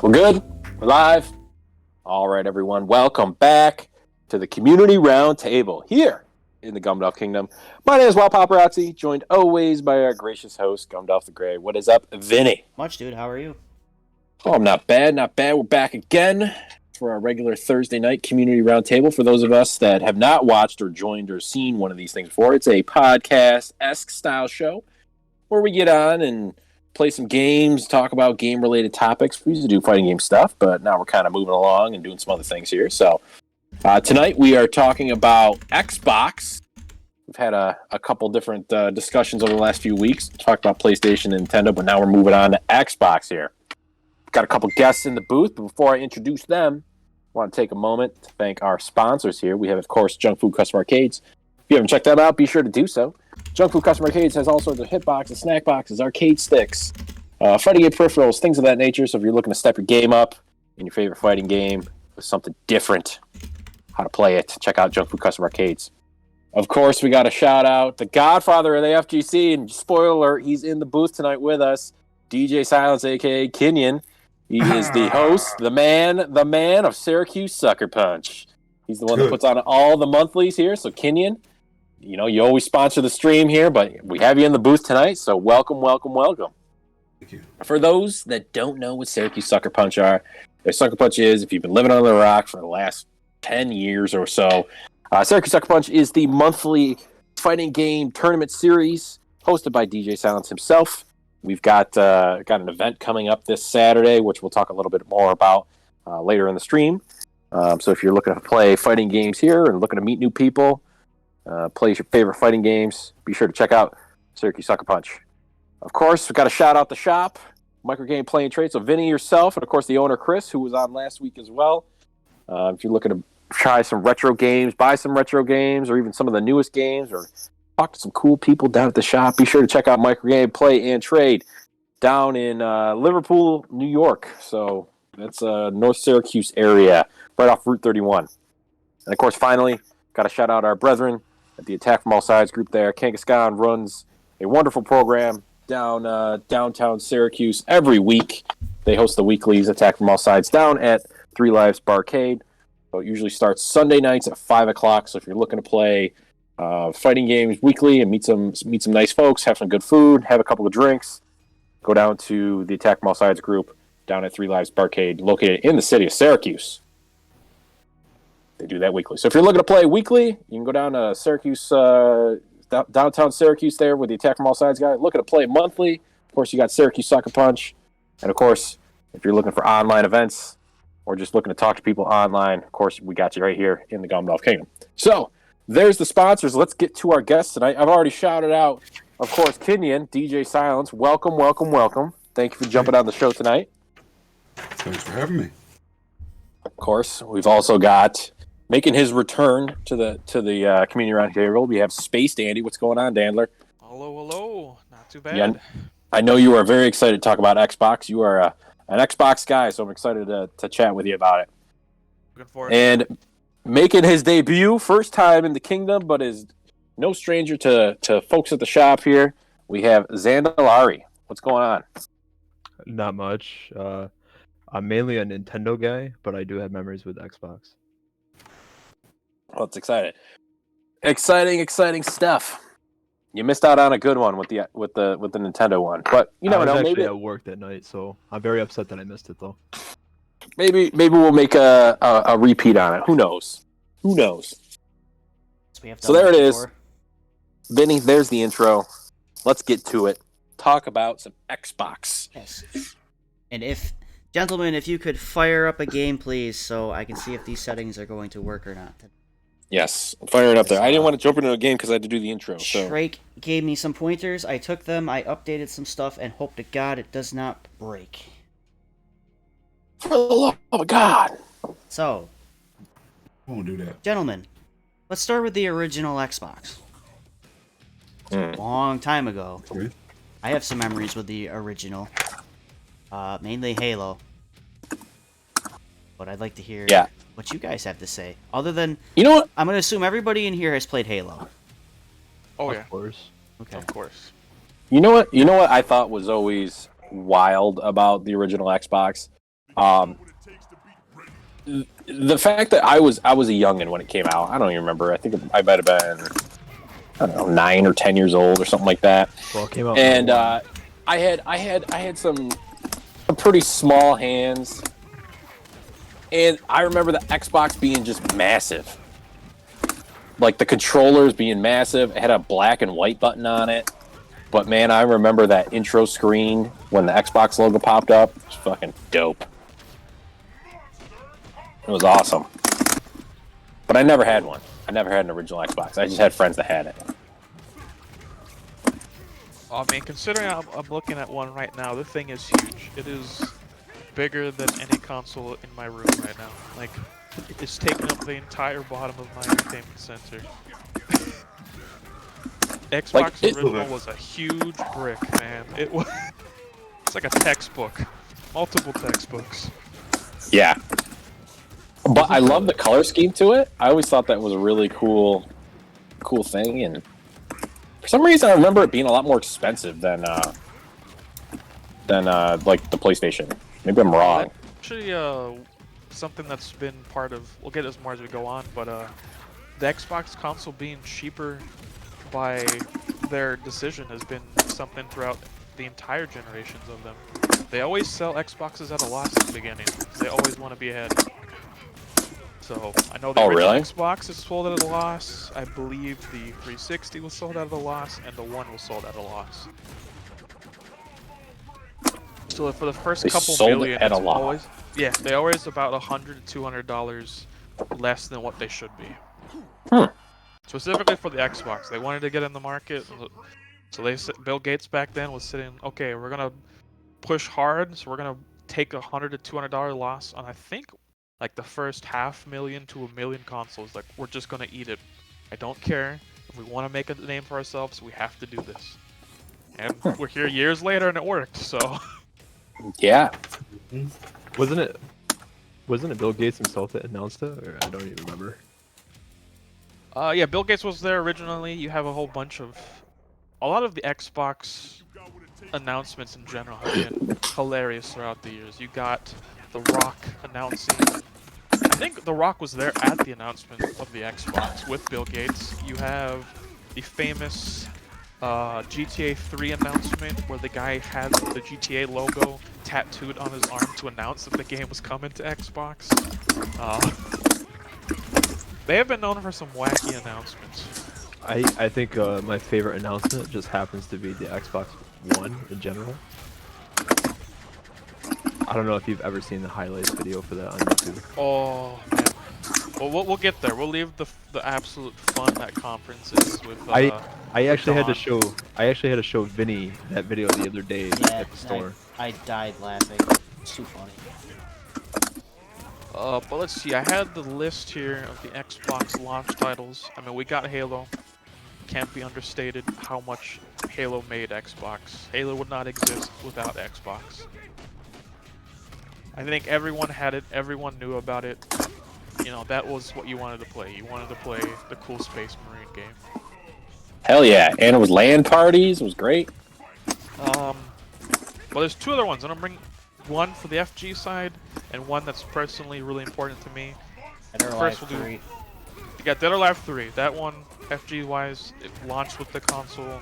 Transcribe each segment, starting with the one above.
We're good. We're live. All right, everyone. Welcome back to the Community Roundtable here in the Gumdolph Kingdom. My name is Wild Paparazzi, joined always by our gracious host, Gumdolph the Grey. What is up, Vinny? Much, dude. How are you? Oh, I'm not bad. We're back again for our regular Thursday night Community Roundtable. For those of us that have not watched or joined or seen one of these things before, it's a podcast-esque style show where we get on and play some games, talk about game-related topics. We used to do fighting game stuff, but now we're kind of moving along and doing some other things here. So tonight we are talking about Xbox. We've had a couple different discussions over the last few weeks. Talked about PlayStation and Nintendo, but now we're moving on to Xbox here. Got a couple guests in the booth, but before I introduce them, I want to take a moment to thank our sponsors here. We have, of course, Junk Food Custom Arcades. If you haven't checked that out, be sure to do so. Junk Food Custom Arcades has all sorts of hitboxes, snack boxes, arcade sticks, fighting game peripherals, things of that nature. So if you're looking to step your game up in your favorite fighting game with something different, how to play it, check out Junk Food Custom Arcades. Of course, we got to shout out the godfather of the FGC, and spoiler alert, he's in the booth tonight with us, DJ Silence, a.k.a. Kenyon. He is the host, the man of Syracuse Sucker Punch. He's the one that puts on all the monthlies here. So, Kenyon, you know, you always sponsor the stream here, but we have you in the booth tonight, so welcome. Thank you. For those that don't know what Syracuse Sucker Punch are, Sucker Punch is, if you've been living under a rock for the last 10 years or so, Syracuse Sucker Punch is the monthly fighting game tournament series hosted by DJ Silence himself. We've got an event coming up this Saturday, which we'll talk a little bit more about later in the stream. So if you're looking to play fighting games here and looking to meet new people, play your favorite fighting games, be sure to check out Syracuse Sucker Punch. Of course, we've got to shout out the shop, Microgame Play and Trade. So Vinny, yourself, and of course the owner, Chris, who was on last week as well. If you're looking to try some retro games, buy some retro games, or even some of the newest games, or talk to some cool people down at the shop, be sure to check out Microgame Play and Trade down in Liverpool, New York. So that's North Syracuse area, right off Route 31. And of course, finally, got to shout out our brethren at the Attack from All Sides group there. Kangaskhan runs a wonderful program down downtown Syracuse every week. They host the weeklies Attack from All Sides down at Three Lives Barcade. So it usually starts Sunday nights at 5 o'clock. So if you're looking to play fighting games weekly and meet some nice folks, have some good food, have a couple of drinks, go down to the Attack from All Sides group down at Three Lives Barcade, located in the city of Syracuse. They do that weekly. So if you're looking to play weekly, you can go down to Syracuse, downtown Syracuse there with the Attack from All Sides guy. Looking to play monthly, of course, you got Syracuse Sucker Punch. And of course, if you're looking for online events or just looking to talk to people online, of course, we got you right here in the Gumdolph Kingdom. So there's the sponsors. Let's get to our guests tonight. I've already shouted out, of course, Kenyon, DJ Silence. Welcome. Thank you for jumping on the show tonight. Thanks for having me. Of course, we've also got, making his return to the community roundtable, we have Space Dandy. What's going on, Dandler? Hello. Not too bad. Yeah, I know you are very excited to talk about Xbox. You are an Xbox guy, so I'm excited to chat with you about it. Looking forward. And making his debut, first time in the kingdom, but is no stranger to folks at the shop here, we have Zandalari. What's going on? Not much. I'm mainly a Nintendo guy, but I do have memories with Xbox. Well, it's exciting. Exciting stuff. You missed out on a good one with the Nintendo one, but you never know. I was actually Maybe at work that night, so I'm very upset that I missed it though. maybe we'll make a repeat on it. Who knows? So there it is. Vinny, there's the intro. Let's get to it. Talk about some Xbox. Yes. And gentlemen, if you could fire up a game, please, so I can see if these settings are going to work or not. Yes, fire it up there. I didn't want to jump into a game because I had to do the intro. So. Shrike gave me some pointers. I took them, I updated some stuff, and hope to God it does not break. For the love of God. So, I won't do that. gentlemen, let's start with the original Xbox. Long time ago. Okay. I have some memories with the original. Mainly Halo. But I'd like to hear what you guys have to say. Other than, you know what? I'm going to assume everybody in here has played Halo. Oh Of yeah, course. Okay. of course. You know what I thought was always wild about the original Xbox? Um, the fact that I was a youngin' when it came out, I don't even remember. I think I might have been, I don't know, 9 or 10 years old or something like that. Well, it came out. And I had some pretty small hands, and I remember the Xbox being just massive. Like the controllers being massive. It had a black and white button on it. But man, I remember that intro screen when the Xbox logo popped up. It was fucking dope. It was awesome. But I never had one. I never had an original Xbox. I just had friends that had it. I mean, considering I'm looking at one right now, the thing is huge. It is bigger than any console in my room right now. Like, it's taking up the entire bottom of my entertainment center. Xbox original was a huge brick, man. It was. It's like a textbook, multiple textbooks. Yeah. But I love the color scheme to it. I always thought that was a really cool thing, and for some reason I remember it being a lot more expensive than like the PlayStation. Maybe I'm wrong. Actually, something that's been part of. We'll get as more as we go on, but the Xbox console being cheaper by their decision has been something throughout the entire generations of them. They always sell Xboxes at a loss at the beginning. They always want to be ahead. So I know the original Xbox is sold at a loss. I believe the 360 was sold at a loss, and the One was sold at a loss. So for the first couple million, it's always they always about $100 to $200 less than what they should be. Specifically for the Xbox, they wanted to get in the market, so Bill Gates back then was sitting. Okay, we're gonna push hard, so we're gonna take $100 to $200 loss on I think like the first 500,000 to 1 million consoles. Like, we're just gonna eat it. I don't care. If we want to make a name for ourselves, we have to do this. And we're here years later, and it worked. So. Yeah. Wasn't it Bill Gates himself that announced it, or I don't even remember. Yeah, Bill Gates was there originally. You have a lot of the Xbox announcements in general have been hilarious throughout the years. You got The Rock announcing. I think The Rock was there at the announcement of the Xbox with Bill Gates. You have the famous GTA 3 announcement where the guy had the GTA logo tattooed on his arm to announce that the game was coming to Xbox. They have been known for some wacky announcements. I think my favorite announcement just happens to be the Xbox One in general. I don't know if you've ever seen the highlights video for that on YouTube. Oh man. Well, we'll get there. We'll leave the absolute fun that conference is with. I actually had to show Vinny that video the other day at the store. I died laughing. It's too funny. But let's see. I had the list here of the Xbox launch titles. I mean, we got Halo. Can't be understated how much Halo made Xbox. Halo would not exist without Xbox. I think everyone had it. Everyone knew about it. You know, that was what you wanted to play. You wanted to play the cool Space Marine game. Hell yeah. And it was LAN parties. It was great. Well, there's two other ones. I'm going to bring one for the FG side and one that's personally really important to me. First we'll do. You got Dead or Alive 3. That one, FG-wise, it launched with the console.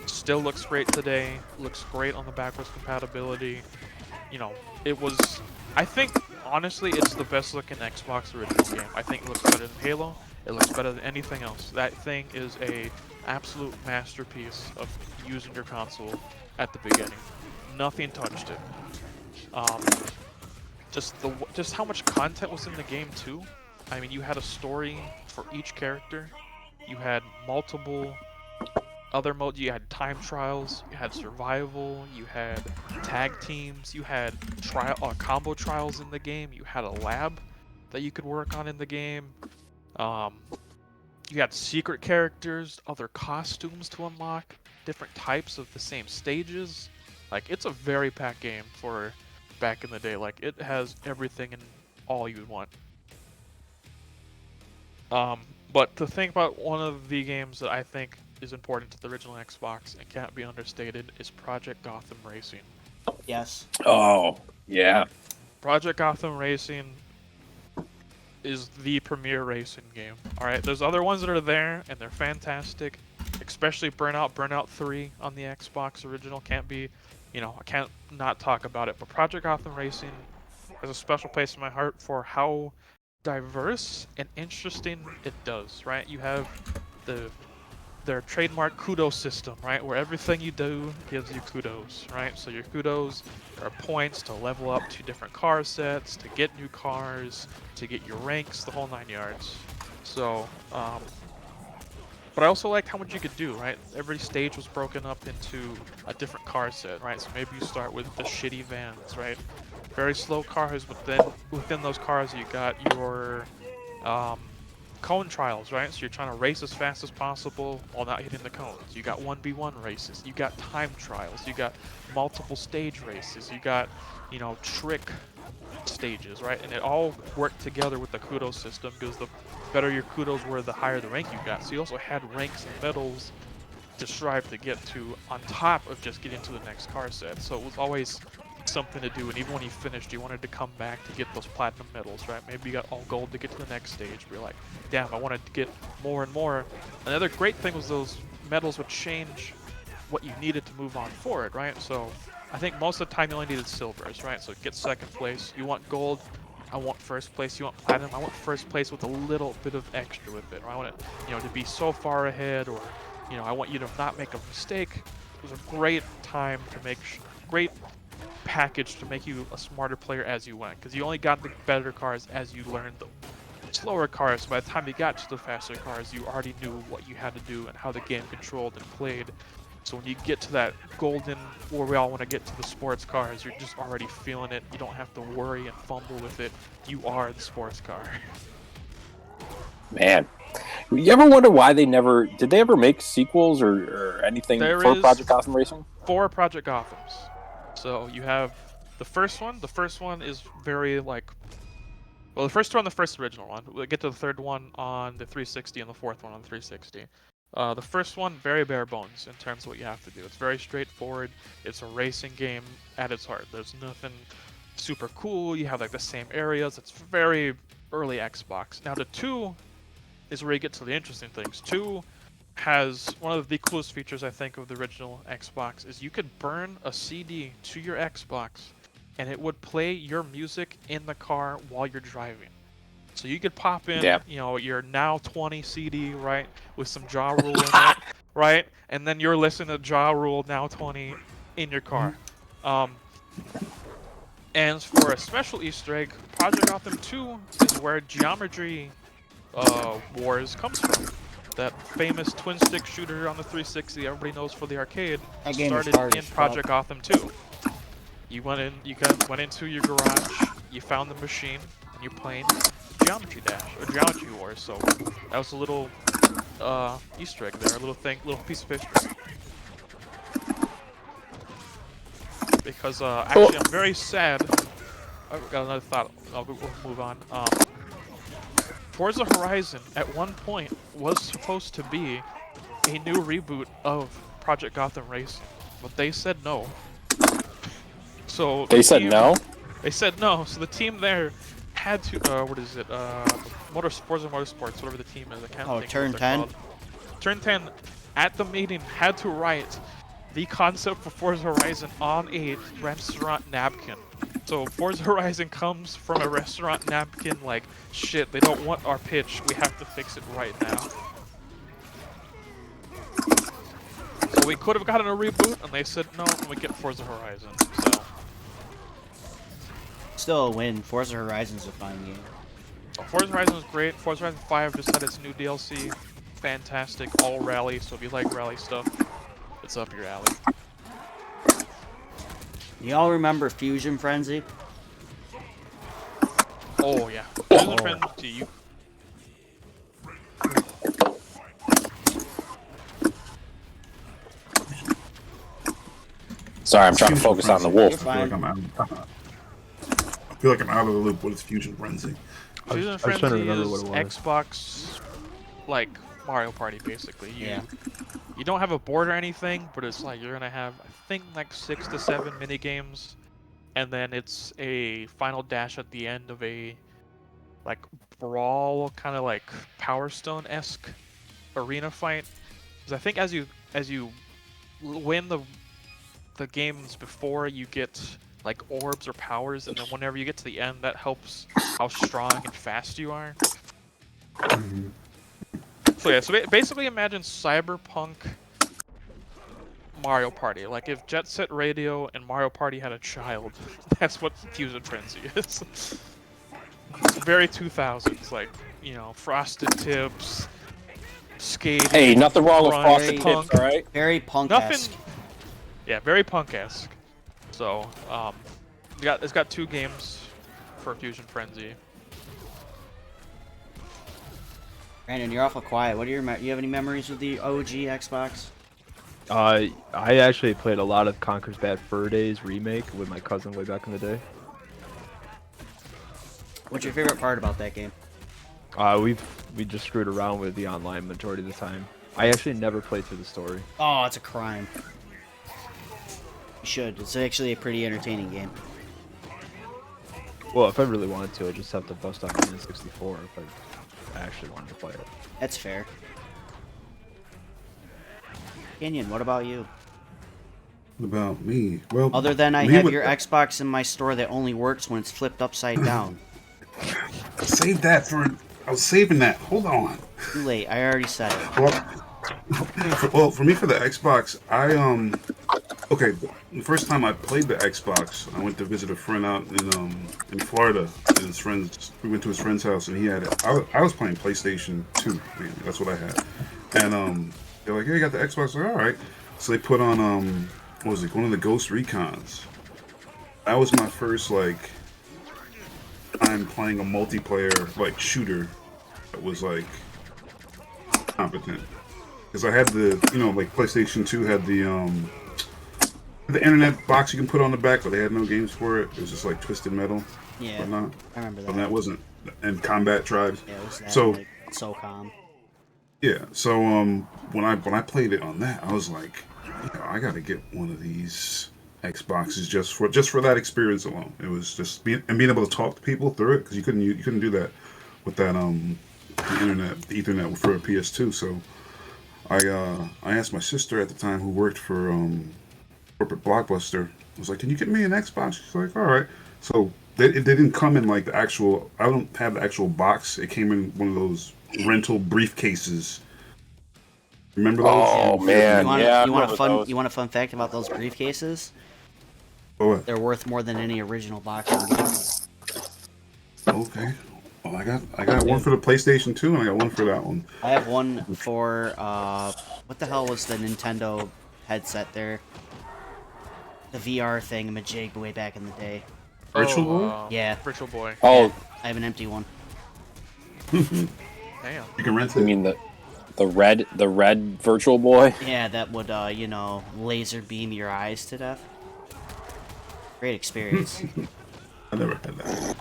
Still looks great today. Looks great on the backwards compatibility. You know, it was... I think, honestly, it's the best looking Xbox original game. I think it looks better than Halo. It looks better than anything else. That thing is a absolute masterpiece of using your console at the beginning. Nothing touched it. Just how much content was in the game too. I mean, you had a story for each character. You had multiple other modes. You had time trials. You had survival. You had tag teams. You had combo trials in the game. You had a lab that you could work on in the game. You had secret characters, other costumes to unlock, different types of the same stages. Like, it's a very packed game for back in the day. Like, it has everything and all you'd want. But to think about one of the games that I think is important to the original Xbox and can't be understated is Project Gotham Racing. Yes. Oh, yeah. Project Gotham Racing is the premier racing game. Alright, there's other ones that are there, and they're fantastic. Especially Burnout 3 on the Xbox original. Can't be, you know, I can't not talk about it. But Project Gotham Racing has a special place in my heart for how diverse and interesting it does, right? You have their trademark kudos system, right? Where everything you do gives you kudos, right? So your kudos are points to level up to different car sets, to get new cars, to get your ranks, the whole 9 yards. So, but I also liked how much you could do, right? Every stage was broken up into a different car set, right? So maybe you start with the shitty vans, right? Very slow cars, but then within those cars you got your cone trials, right? So you're trying to race as fast as possible while not hitting the cones. You got 1v1 races, you got time trials, you got multiple stage races, you got, you know, trick stages, right? And it all worked together with the kudos system, because the better your kudos were, the higher the rank you got. So you also had ranks and medals to strive to get to on top of just getting to the next car set. So it was always something to do, and even when you finished, you wanted to come back to get those platinum medals, right? Maybe you got all gold to get to the next stage, but you're like, damn, I wanted to get more and more. Another great thing was those medals would change what you needed to move on forward, right? So I think most of the time you only needed silvers, right? So get second place. You want gold, I want first place. You want platinum, I want first place with a little bit of extra with it. Or I want it, you know, to be so far ahead, or, you know, I want you to not make a mistake. It was a great time to make great package to make you a smarter player as you went, because you only got the better cars as you learned the slower cars. So by the time you got to the faster cars, you already knew what you had to do and how the game controlled and played. So when you get to that golden, where we all want to get to the sports cars, you're just already feeling it. You don't have to worry and fumble with it. You are the sports car. Man, you ever wonder why they never did they ever make sequels or anything for Project Gotham Racing? 4 Project Gothams. So you have the first one. The first one is very like, well, the first two on the first original one. We'll get to the third one on the 360 and the fourth one on the 360. The first one, very bare bones in terms of what you have to do. It's very straightforward. It's a racing game at its heart. There's nothing super cool. You have like the same areas. It's very early Xbox. Now the 2 is where you get to the interesting things. 2 has one of the coolest features, I think, of the original Xbox, is you could burn a CD to your Xbox and it would play your music in the car while you're driving. So you could pop in, you know, your Now 20 CD, right, with some Ja Rule in it, right, and then you're listening to Ja Rule Now 20 in your car. And for a special Easter egg, Project Gotham 2 is where Geometry Wars comes from. That famous twin-stick shooter on the 360 everybody knows for the arcade started in Project Gotham 2. You went into your garage, you found the machine, and you're playing Geometry Dash or Geometry Wars. So that was a little Easter egg there, a little piece of history. Because actually, I'm very sad. I've got another thought. We'll move on. Forza Horizon at one point was supposed to be a new reboot of Project Gotham Racing, but they said no. So they said no? They said no, so the team there had to, what is it, Forza Motorsports, whatever the team is, I can't think Turn what 10? called. Turn 10, at the meeting, had to write the concept for Forza Horizon on a restaurant napkin. So Forza Horizon comes from a restaurant napkin like, shit, they don't want our pitch, we have to fix it right now. So we could have gotten a reboot, and they said no, and we get Forza Horizon, so. Still a win. Forza Horizon's a fine game. Forza Horizon is great. Forza Horizon 5 just had its new DLC. Fantastic, all rally, so if you like rally stuff, it's up your alley. Y'all remember Fusion Frenzy? Oh yeah. Fusion Frenzy, you. Sorry, I'm trying to focus on the wolf. I feel like I'm out of the loop. What is Fusion Frenzy? Fusion Frenzy is Xbox, like Mario Party, basically. You don't have a board or anything, but it's like you're gonna have, I think, like 6 to 7 mini games and then it's a final dash at the end of a like brawl, kind of like Power Stone-esque arena fight. Because I think as you win the games before, you get like orbs or powers, and then whenever you get to the end, that helps how strong and fast you are. So yeah, so basically imagine Cyberpunk Mario Party. Like if Jet Set Radio and Mario Party had a child, that's what Fusion Frenzy is. It's very 2000s, like, you know, frosted tips, skating. Hey, nothing wrong with grunge, frosted punk. tips, all right? Very punk-esque. Yeah, very punk-esque. So, it's got 2 games for Fusion Frenzy. Brandon, you're awful quiet. What are you have any memories with the OG Xbox? I actually played a lot of Conker's Bad Fur Days remake with my cousin way back in the day. What's your favorite part about that game? We just screwed around with the online majority of the time. I actually never played through the story. Oh, it's a crime. You should. It's actually a pretty entertaining game. Well, if I really wanted to, I just have to bust out my N64 if I actually wanted to play it. That's fair. Kenyon, what about you? What about me? Well, Other than I me have with your the- Xbox in my store that only works when it's flipped upside down. Save that for. I was saving that. Hold on. Too late. I already said it. Well, for me for the Xbox, okay, the first time I played the Xbox, I went to visit a friend out in Florida, and we went to his friend's house, and he had it. I was playing PlayStation 2, man, that's what I had, and they're like, "Hey, you got the Xbox?" Like, all right. So they put on what was it? One of the Ghost Recons. That was my first like time playing a multiplayer like shooter that was like competent. Because I had like PlayStation 2 had the internet box you can put on the back, but they had no games for it. It was just like Twisted Metal. Yeah, Whatnot. I remember that. And that wasn't, and Combat Tribes. Yeah, it was that. So Like, SOCOM. yeah, so when I played it on that, I was like, I gotta get one of these Xboxes just for that experience alone. It was just being able to talk to people through it, because you couldn't do that with that the internet, the Ethernet for a PS2. So I asked my sister at the time, who worked for corporate Blockbuster. I was like, "Can you get me an Xbox?" She's like, "All right." So they didn't come in like the actual. I don't have the actual box. It came in one of those rental briefcases. Remember those? Oh man, You want a fun fact about those briefcases? Oh, what? They're worth more than any original box in the game. Okay. Well, I got one for the PlayStation 2, and I got one for that one. I have one for what the hell was the Nintendo headset there? The VR thing, majig way back in the day. Virtual Boy? Yeah. Virtual Boy. Oh, I have an empty one. Damn. You can rent it. you mean the red Virtual Boy? Yeah, that would laser beam your eyes to death. Great experience. I never had that.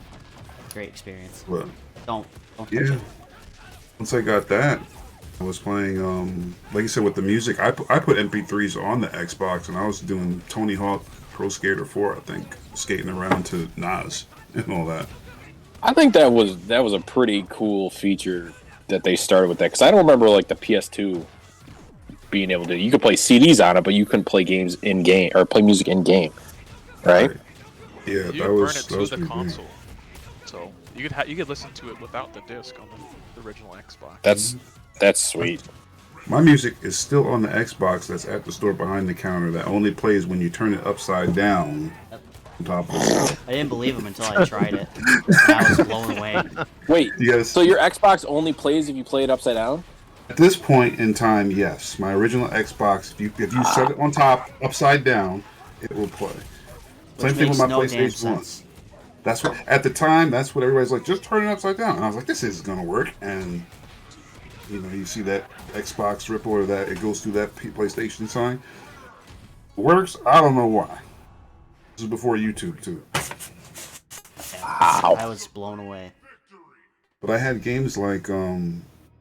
Great experience. But Don't touch yeah, it. once I got that, I was playing. Like you said, with the music, I put MP3s on the Xbox, and I was doing Tony Hawk Pro Skater 4, I think, skating around to Nas and all that. I think that was a pretty cool feature that they started with that, because I don't remember like the PS2 being able to. You could play CDs on it, but you couldn't play games in game or play music in game, right? Yeah, You that burn was it that to was the pretty big. console, so you could listen to it without the disc on the original Xbox. That's sweet. My music is still on the Xbox that's at the store behind the counter, that only plays when you turn it upside down on top of it. I didn't believe him until I tried it. And I was blown away. Wait, Yes. so your Xbox only plays if you play it upside down? At this point in time, yes. My original Xbox, if you set it on top, upside down, it will play. Same Which thing with makes my no damn PlayStation 1. sense. That's what, at the time, that's what everybody's like, just turn it upside down. And I was like, this isn't going to work. And, you see that Xbox ripple, or that it goes through that PlayStation sign. Works? I don't know why. This is before YouTube, too. Yeah, I was blown away. But I had games like, I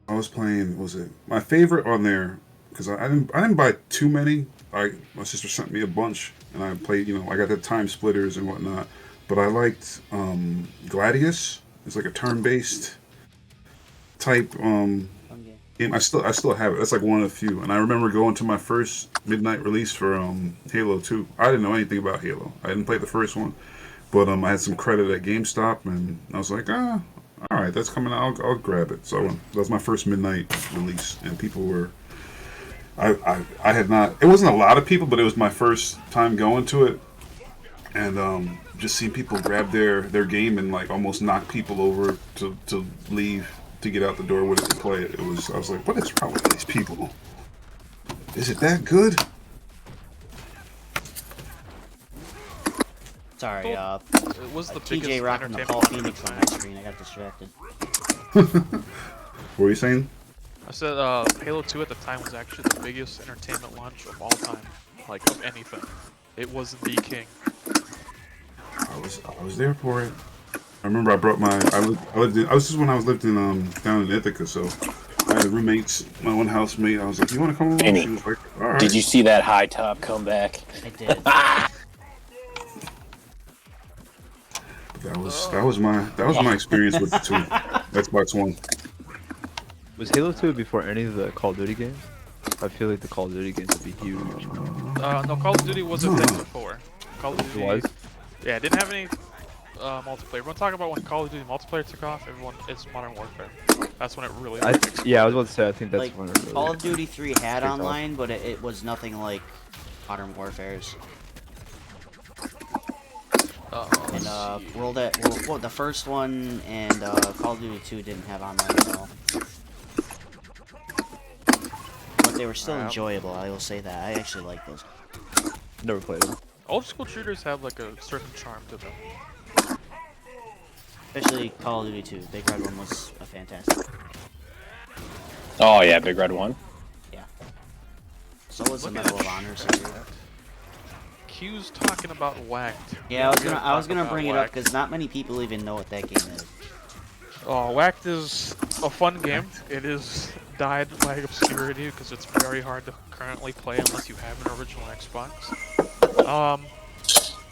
was playing, was it, my favorite on there, because I didn't buy too many. My sister sent me a bunch, and I played. I got the time splitters and whatnot. But I liked Gladius. It's like a turn-based type game. I still have it. That's like one of the few. And I remember going to my first midnight release for Halo 2. I didn't know anything about Halo. I didn't play the first one, but I had some credit at GameStop, and I was like, all right, that's coming out. I'll grab it. So that was my first midnight release, and people were. I had not. It wasn't a lot of people, but it was my first time going to it, and just seeing people grab their game and like almost knock people over to leave to get out the door with it to play it. I was like, what is wrong with these people? Is it that good? Sorry, it was the TJ biggest rocking the entertainment Paul launch Phoenix of on the my time. screen. I got distracted. What were you saying? I said Halo 2 at the time was actually the biggest entertainment launch of all time, like of anything. It was the king. I was there for it. I remember I brought my. I was just when I was living down in Ithaca, so I had roommates. My one housemate. I was like, "You want to come over?" Penny, She was like, "All right." did you see that high top come back? I did. That was my experience with the two Xbox One. Was Halo 2 before any of the Call of Duty games? I feel like the Call of Duty games would be huge. No, Call of Duty was a thing before. Call of Duty It was? Yeah, it didn't have any multiplayer. Everyone talk about when Call of Duty multiplayer took off. It's Modern Warfare. That's when it really. Yeah, I was about to say. I think that's Like, when it really. Call of Duty 3 had kicked off. online, but it was nothing like Modern Warfare's. And the first one and Call of Duty 2 didn't have online at all. But they were still enjoyable, I will say that. I actually like those. Never played them. Old school shooters have like a certain charm to them. Especially Call of Duty 2. Big Red one was a fantastic. Oh yeah, Big Red One. Yeah. So was the Look at Medal of that Honor shit. series. Q's talking about Whacked. Yeah, I was gonna talk bring it about up because not many people even know what that game is. Oh, Whacked is a fun game. It is died by obscurity because it's very hard to currently play unless you have an original Xbox.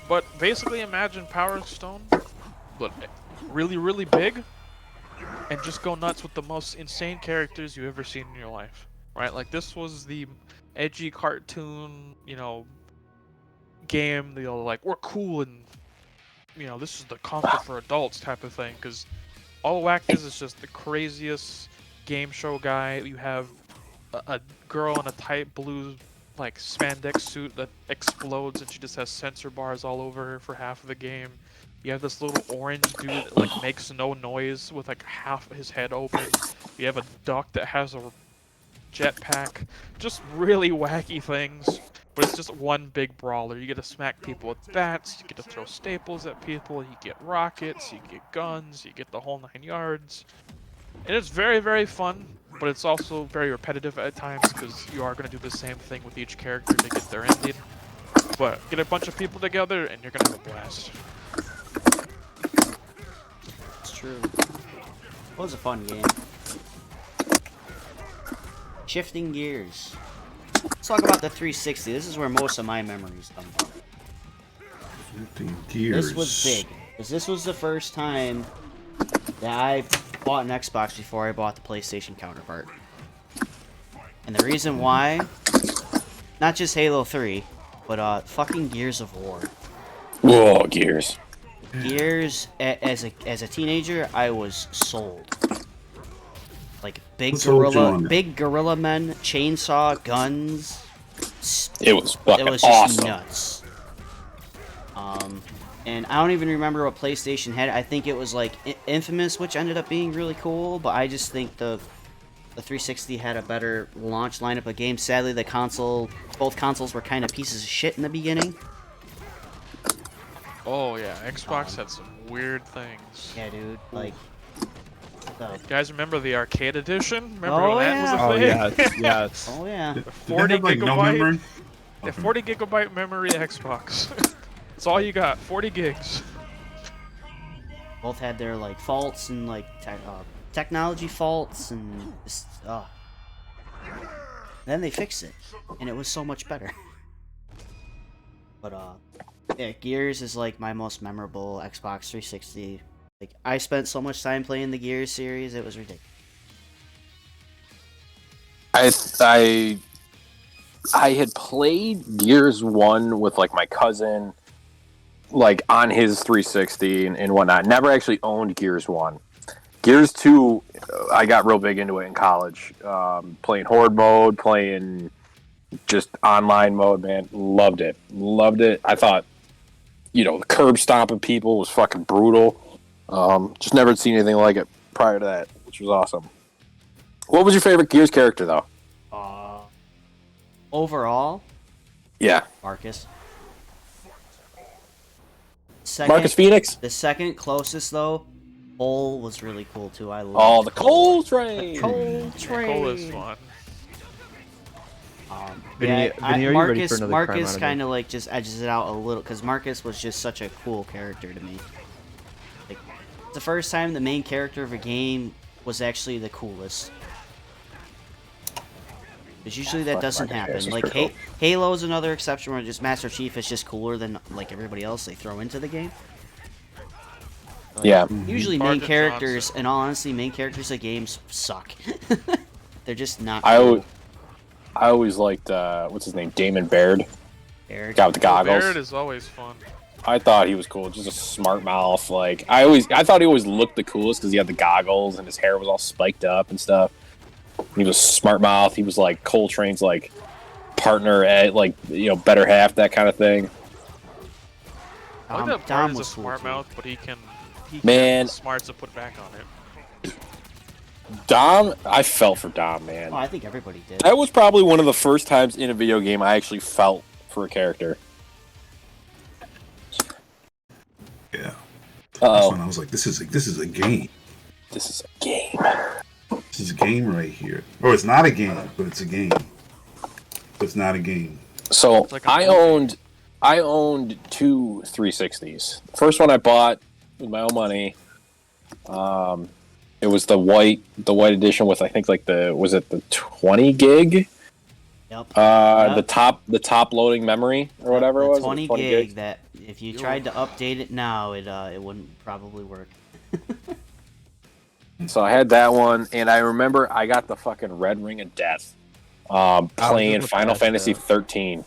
But basically imagine Power Stone, but really, really big, and just go nuts with the most insane characters you've ever seen in your life. Right? Like this was the edgy cartoon, game. Like we're cool and this is the comfort for adults type of thing. Because all Whacked is just the craziest game show guy. You have a girl in a tight blue like spandex suit that explodes and she just has sensor bars all over her for half of the game. You have this little orange dude that like makes no noise with like half his head open. You have a duck that has a jetpack. Just really wacky things. But it's just one big brawler. You get to smack people with bats, you get to throw staples at people, you get rockets, you get guns, you get the whole 9 yards. And it's very, very fun, but it's also very repetitive at times because you are going to do the same thing with each character to get their ending. But get a bunch of people together and you're going to have a blast. It's true. It was a fun game. Shifting gears. Let's talk about the 360. This is where most of my memories come from. Gears. This was big. Because this was the first time that I bought an Xbox before I bought the PlayStation counterpart. And the reason why, not just Halo 3, but fucking Gears of War. Whoa, Gears. Gears, as a teenager, I was sold. Like big What's gorilla men, chainsaw, guns. It was fucking It was just awesome. nuts. And I don't even remember what PlayStation had. I think it was like Infamous, which ended up being really cool. But I just think the 360 had a better launch lineup of games. Sadly, both consoles were kind of pieces of shit in the beginning. Oh yeah, Xbox had some weird things. Yeah, dude. Like, You guys remember the arcade edition? Remember Oh, when that was a Oh thing? yeah, yes. oh yeah. Did 40 they have, like, no gigabyte. memory? Yeah, 40 gigabyte memory Xbox. That's all you got. 40 gigs. Both had their like faults and like technology faults and just, then they fixed it, and it was so much better. But yeah, Gears is like my most memorable Xbox 360. Like I spent so much time playing the Gears series, it was ridiculous. I had played Gears 1 with like my cousin, like on his 360 and whatnot. Never actually owned Gears 1. Gears 2, I got real big into it in college. Playing Horde mode, playing just online mode, man. Loved it. I thought, the curb stomping people was fucking brutal. Just never seen anything like it prior to that, which was awesome. What was your favorite Gears character, though? Overall, yeah, Marcus. Marcus Phoenix? The second closest, though, Cole was really cool, too. I love the Cole train! Cole train! Cole is fun. Vinny, are you ready for another Marcus kind of like just edges it out a little, because Marcus was just such a cool character to me. Like, the first time the main character of a game was actually the coolest. Because usually that doesn't happen. Like, Halo's another exception where just Master Chief is just cooler than like everybody else they throw into the game. But yeah. Usually main Sergeant characters, Johnson. in all honesty, main characters of games suck. They're just not I cool. always liked, what's his name? Damon Baird. Eric. Guy with the goggles. Barrett is always fun. I thought he was cool. Just a smart mouth. Like, I thought he always looked the coolest because he had the goggles and his hair was all spiked up and stuff. He was smart mouth. He was like Coltrane's like partner at like better half, that kind of thing. I like that Dom Barrett is a was cool, smart too. mouth, but he can Man. have the smarts to put back on it. Dom, I felt for Dom, man. Oh, I think everybody did. That was probably one of the first times in a video game I actually felt for a character. Yeah. That's Uh-oh. when I was like, this is a game. This is a game. This is a game right here. Or it's not a game, but it's a game. But it's not a game. So like a I owned two 360s. The first one I bought with my own money. It was the white edition with I think like the 20 gig? Yep. The top loading memory or whatever the it was. 20 20 gig gigs. that if you tried to update it now, it wouldn't probably work. So I had that one, and I remember I got the fucking Red Ring of Death, playing just Final about to Fantasy ask 13,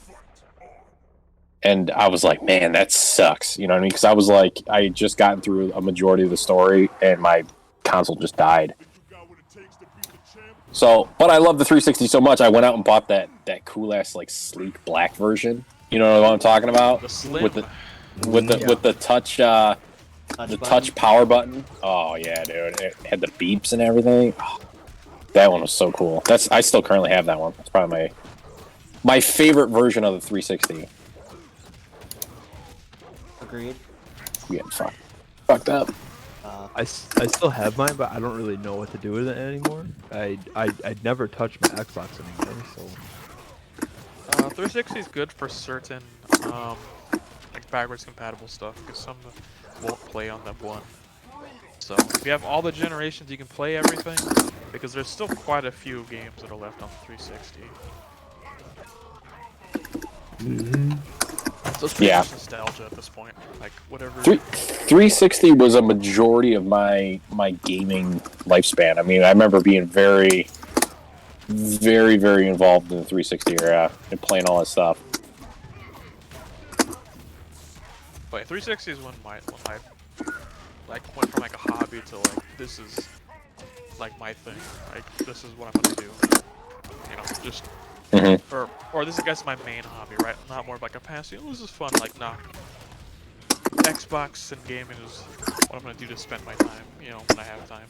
and I was like, man, that sucks. You know what I mean? Because I was like, I had just gotten through a majority of the story, and my console just died. So, but I love the 360 so much, I went out and bought that cool ass like sleek black version. You know what I'm talking about? The slim. With the touch. Touch power button. Oh yeah, dude! It had the beeps and everything. Oh, that one was so cool. I still currently have that one. That's probably my favorite version of the 360. Agreed. We getting fucked up. I still have mine, but I don't really know what to do with it anymore. I'd never touched my Xbox anymore, so 360 is good for certain like backwards compatible stuff because some won't play on that one. So if you have all the generations, you can play everything because there's still quite a few games that are left on the 360. So it's pretty much nostalgia at this point. Like whatever. 360 was a majority of my gaming lifespan. I mean, I remember being very, very, very involved in the 360 era and playing all that stuff. But 360 is when I like went from like a hobby to like this is like my thing. Like this is what I'm gonna do. You know, just or this is I guess my main hobby, right? Not more of like a pastime. Oh, this is fun. Like nah. Xbox and gaming is what I'm gonna do to spend my time. You know, when I have time.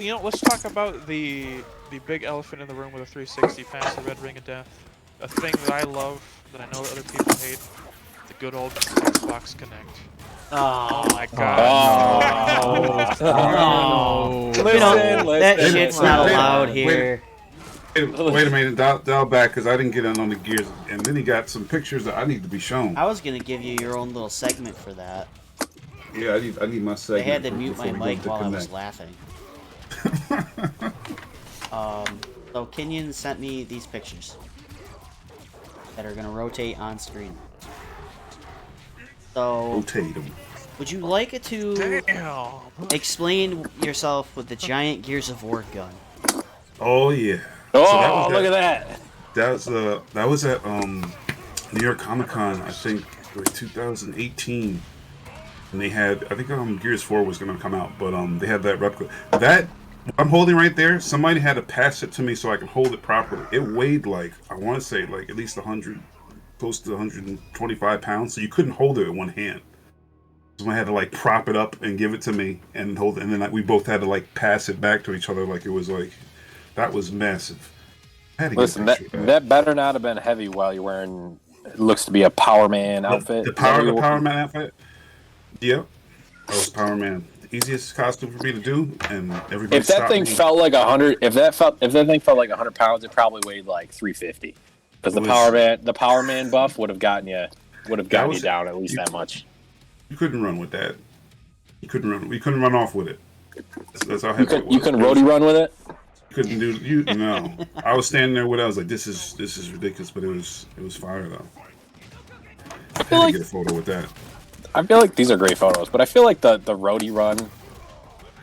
You know, let's talk about the big elephant in the room with a 360 past the Red Ring of Death. A thing that I love that I know that other people hate. The good old Xbox Connect. Oh my god. Oh. That shit's not allowed here. Wait a minute, dial back because I didn't get in on the Gears, and then he got some pictures that I need to be shown. I was gonna give you your own little segment for that. Yeah, I need my segment. I had to mute my before we go mic to while I was Connect. laughing. So Kenyon sent me these pictures. that are going to rotate on screen. So, Rotate them. would you like to Damn. explain yourself with the giant Gears of War gun? Oh yeah. Oh, look at that! That was at New York Comic Con, I think, like 2018, and they had, I think Gears 4 was gonna come out, but they had that replica. That I'm holding right there. Somebody had to pass it to me so I can hold it properly. It weighed like, I want to say like at least 100, close to 125 pounds. So you couldn't hold it with one hand. Someone had to like prop it up and give it to me and hold it, and then like, we both had to like pass it back to each other. Like it was like, that was massive. I had to Listen, get a picture of that better not have been heavy while you're wearing. It looks to be a Power Man outfit. The Power Man outfit. Yep, that was Power Man. The easiest costume for me to do, and everybody. If that thing felt like 100, if that thing felt like 100 pounds, it probably weighed like 350. Because the Power Man buff would have gotten you down at least that much. You couldn't run with that. You couldn't run. We couldn't run off with it. That's how heavy it was. You couldn't roadie run with it. Couldn't do you no. I was standing there with it. I was like, this is ridiculous, but it was fire though. I had to get a photo with that. I feel like these are great photos, but I feel like the roadie run,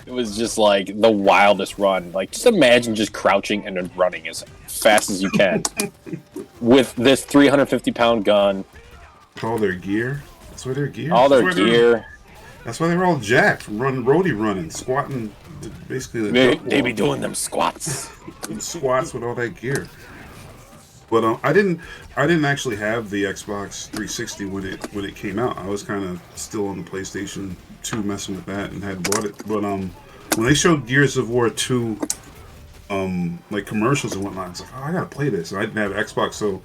it was just like the wildest run. Like, just imagine just crouching and then running as fast as you can with this 350-pound gun. All their gear. That's why they're gear. All their gear. That's why they're all jacked from running, squatting. Basically, they be doing them squats. Squats with all that gear. But I didn't actually have the Xbox 360 when it came out. I was kind of still on the PlayStation 2 messing with that and had bought it. But when they showed Gears of War 2 like commercials and whatnot, I was like, oh, I gotta play this. And I didn't have an Xbox, so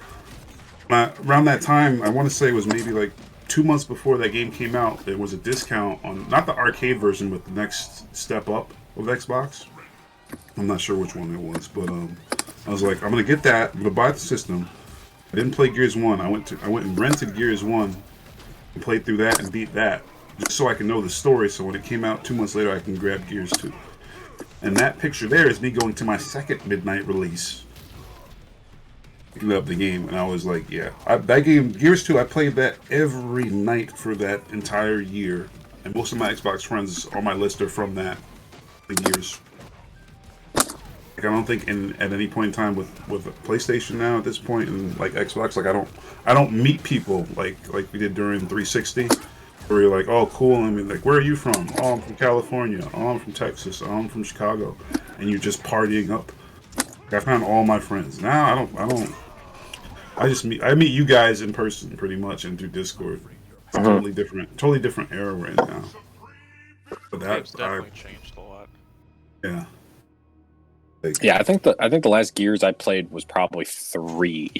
around that time, I want to say it was maybe like 2 months before that game came out, there was a discount on, not the arcade version, but the next step up of Xbox. I'm not sure which one it was, but I was like, I'm gonna get that. I'm gonna buy the system. I didn't play Gears 1. I went and rented Gears 1 and played through that and beat that, just so I can know the story. So when it came out 2 months later, I can grab Gears 2. And that picture there is me going to my second midnight release, picking up the game, and I was like, yeah, that game, Gears 2, I played that every night for that entire year. And most of my Xbox friends on my list are from that, the Gears. Like, I don't think at any point in time with PlayStation now at this point and like Xbox, like I don't meet people like we did during 360, where you're like, oh cool, I mean, like, where are you from? Oh, I'm from California. Oh, I'm from Texas. Oh, I'm from Chicago, and you're just partying up. Like, I found all my friends. Now I meet you guys in person pretty much and through Discord. It's totally different era right now. But It's definitely changed a lot. Yeah. Yeah, I think the last Gears I played was probably 3.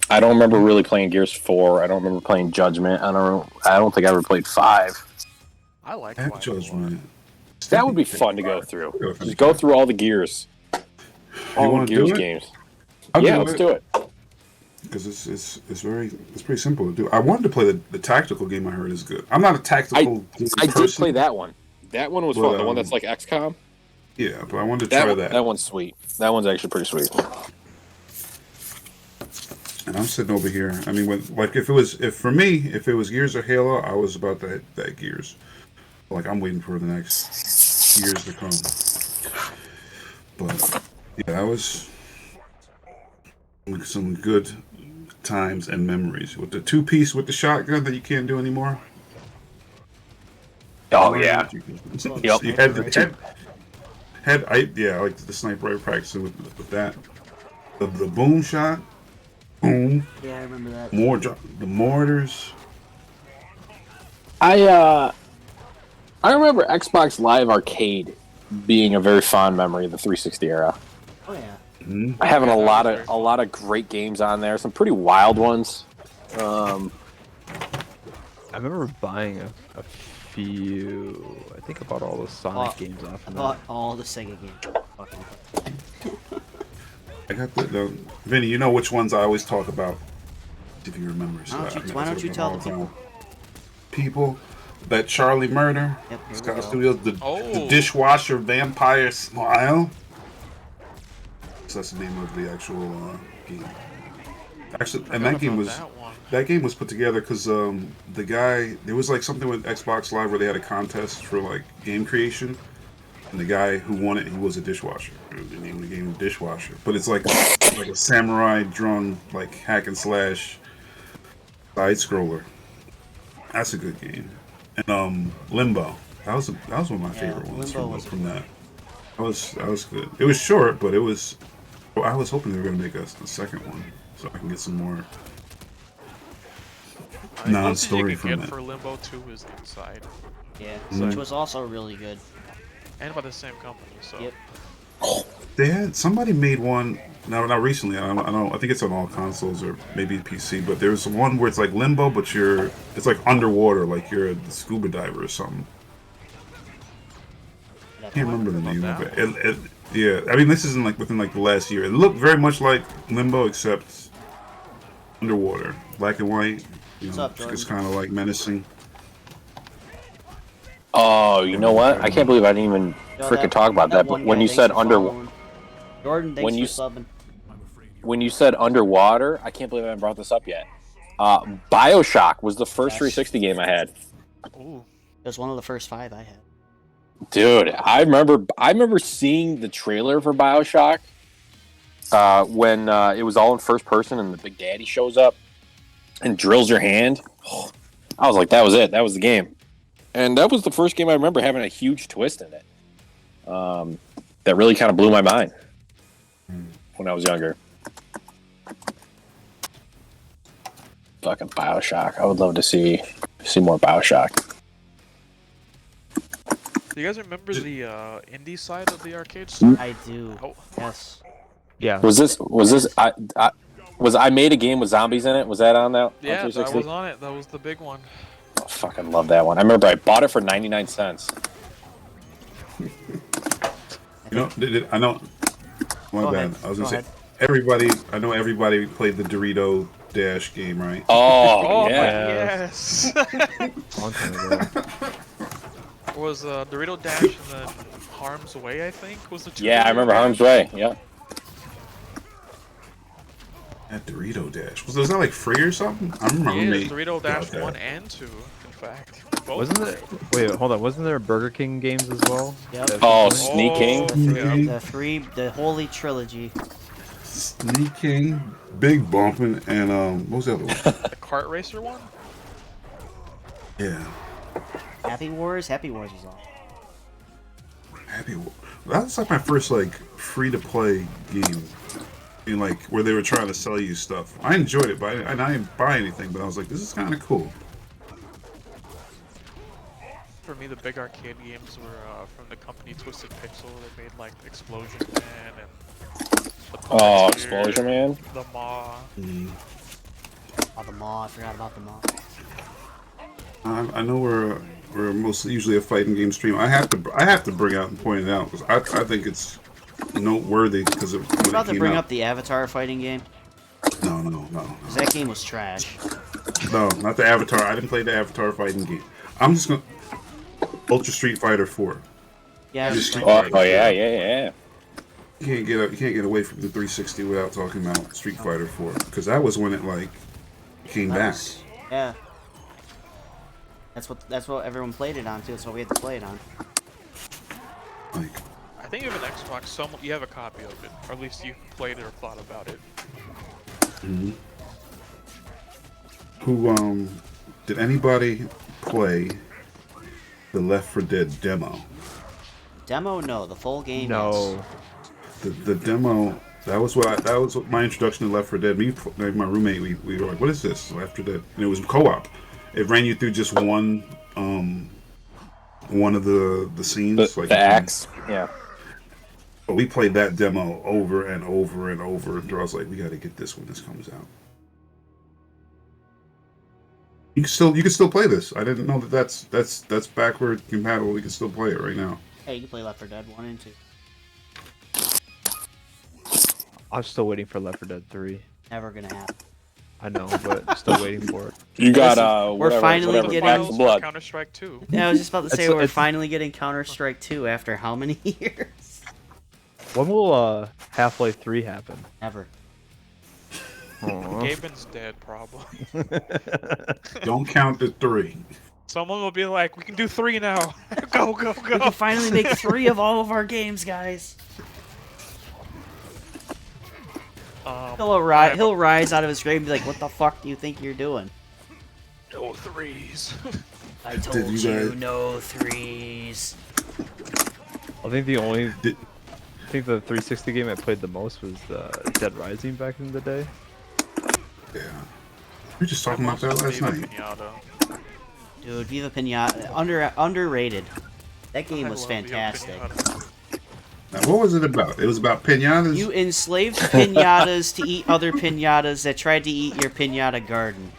I don't remember really playing Gears 4. I don't remember playing Judgment. I don't think I ever played 5. I like Judgment. That would be fun to go through. Just go through all the Gears. All the Gears games. Let's do it. Because it's pretty simple to do. I wanted to play the tactical game. I heard is good. I'm not a tactical person. I did play that one. That one was fun. The one that's like XCOM. Yeah, but I wanted to try that. That one's sweet. That one's actually pretty sweet. And I'm sitting over here. I mean, if it was Gears or Halo, I was about that Gears. Like, I'm waiting for the next Gears to come. But yeah, that was some good times and memories with the 2-piece with the shotgun that you can't do anymore. Oh yeah. Yep. You had like the sniper rifle practicing with that. The boom shot. Boom. Yeah, I remember that. The mortars. I remember Xbox Live Arcade being a very fond memory of the 360 era. Oh yeah. Mm-hmm. I having a lot of great games on there. Some pretty wild ones. I remember buying a few. I think I bought all the Sonic games off. I bought all the Sega games. I got the Vinny. You know which ones I always talk about. If you remember. Why don't you tell the people? People, that Charlie Murder. Yep, Scott Studios. The dishwasher vampire smile. So that's the name of the actual game. Actually, and that game was put together because the guy, there was like something with Xbox Live where they had a contest for like game creation, and the guy who won it, he was a dishwasher. The name of the game was Dishwasher, but it's like a samurai drawn like hack and slash side scroller. That's a good game. And Limbo, that was one of my favorite ones from that. That was good. It was short, but it was. I was hoping they were gonna make us the second one, so I can get some more non-story from it. For Limbo 2 is Inside. Yeah, which was also really good. And by the same company, so. Yep. They had somebody made one. No, not recently. I don't. I think it's on all consoles or maybe PC. But there's one where it's like Limbo, but it's like underwater, like you're a scuba diver or something. I can't remember the name of it. Yeah, I mean this isn't like within like the last year. It looked very much like Limbo except underwater, black and white. You know, it's kind of like menacing. Oh, you know what? I can't believe I didn't even freaking talk about that. But when you said Jordan, thanks for subbing. When you said underwater, I can't believe I haven't brought this up yet. BioShock was the first 360 game I had. Ooh, it was one of the first 5 I had. Dude, I remember seeing the trailer for BioShock when it was all in first person and the Big Daddy shows up and drills your hand. I was like, that was it. That was the game. And that was the first game I remember having a huge twist in it. That really kind of blew my mind when I was younger. Fucking BioShock. I would love to see more BioShock. Do you guys remember the indie side of the arcade store? I do. Oh. Yes. Yeah. Was I made a game with zombies in it? Was that on that? Yeah, on that was on it. That was the big one. Oh, fucking love that one. I remember I bought it for 99 cents. You know, I know. My bad. I was gonna say everybody played the Dorito Dash game, right? Oh, yes. Was Dorito Dash and then Harm's Way, I think, was the two. Yeah, I remember Harm's Way. Yeah. That Dorito Dash was that like free or something? I remember. Yeah, Dorito Dash 1 and 2, in fact. Wasn't there? Wait, hold on. Wasn't there Burger King games as well? Yep. Oh, Sneak King. The Holy Trilogy. Sneak King, Big Bumpin', and what was the other one? The Kart Racer one? Yeah. Happy Wars was on. Happy Wars. That was like my first like free-to-play game. In like where they were trying to sell you stuff. I enjoyed it, but I didn't buy anything. But I was like, this is kind of cool. For me, the big arcade games were from the company Twisted Pixel. They made like Explosion Man and the Explosion Man. The Maw. Oh, the Maw. I forgot about the Maw. I know we're mostly usually a fighting game stream. I have to bring out and point it out because I think it's noteworthy because of when I'm about it to bring up the Avatar fighting game. No. Because that game was trash. No, not the Avatar. I didn't play the Avatar fighting game. I'm just gonna Ultra Street Fighter 4. Yeah. Yeah. You can't get away from the 360 without talking about Street Fighter 4 because that was when it like came back. Yeah. That's what everyone played it on too. That's what we had to play it on. Like. I think you have an Xbox. You have a copy of it, or at least you played it or thought about it. Mm-hmm. Who did anybody play the Left 4 Dead demo? Demo? No, the full game. No. Yes. The demo. That was my introduction to Left 4 Dead. Me, my roommate, we were like, "What is this? Left 4 Dead?" And it was co-op. It ran you through just one of the scenes, the acts. Yeah. But we played that demo over and over and over until I was like, we got to get this when this comes out. You can still play this. I didn't know that's backward compatible. We can still play it right now. Hey, you can play Left 4 Dead 1 and 2. I'm still waiting for Left 4 Dead 3. Never gonna happen. I know, but still waiting for it. You got we're finally getting Counter-Strike 2. Yeah, I was just about to say we're finally getting Counter-Strike 2 after how many years? When will Half-Life 3 happen? Never. Gaben's dead, probably. Don't count the 3. Someone will be like, "We can do 3 now. Go, go, go!" We can finally make 3 of all of our games, guys. He'll rise out of his grave and be like, "What the fuck do you think you're doing?" No 3s. I told you, no 3s. I think the 360 game I played the most was Dead Rising back in the day. Yeah. We were just talking about that last night. Dude, Viva Pinata, underrated. That game was fantastic. Now, what was it about? It was about pinatas? You enslaved pinatas to eat other pinatas that tried to eat your pinata garden.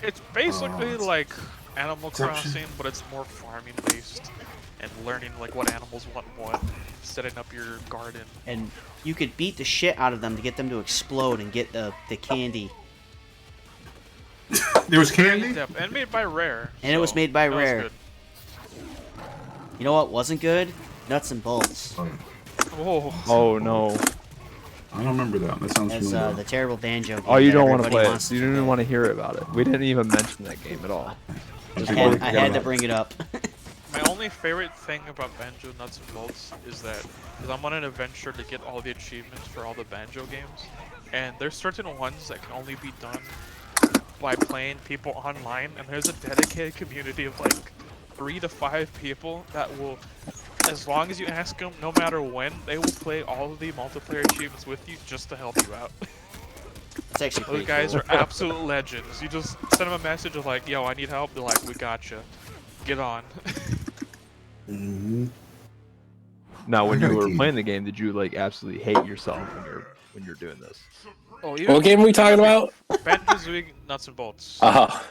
It's basically like Animal Crossing, but it's more farming based and learning like what animals want what, setting up your garden. And you could beat the shit out of them to get them to explode and get the candy. There was candy? And made by Rare. And it was made by Rare. You know what wasn't good? Nuts and bolts. Oh no. I don't remember that. That sounds familiar. The terrible banjo game. Oh, you don't want to play it. You didn't even want to hear about it. We didn't even mention that game at all. I had to bring it up. My only favorite thing about Banjo Nuts and Bolts is that I'm on an adventure to get all the achievements for all the Banjo games, and there's certain ones that can only be done by playing people online, and there's a dedicated community of like 3 to 5 people that will, as long as you ask them, no matter when, they will play all of the multiplayer achievements with you just to help you out. That's actually pretty Those guys cool. are absolute legends. You just send them a message of like, "Yo, I need help." They're like, "We gotcha. Get on." Mm-hmm. Now, when you were playing the game, did you like absolutely hate yourself when you're doing this? Oh, what game are we talking about? Banjo-Kazooie Nuts and Bolts. Oh.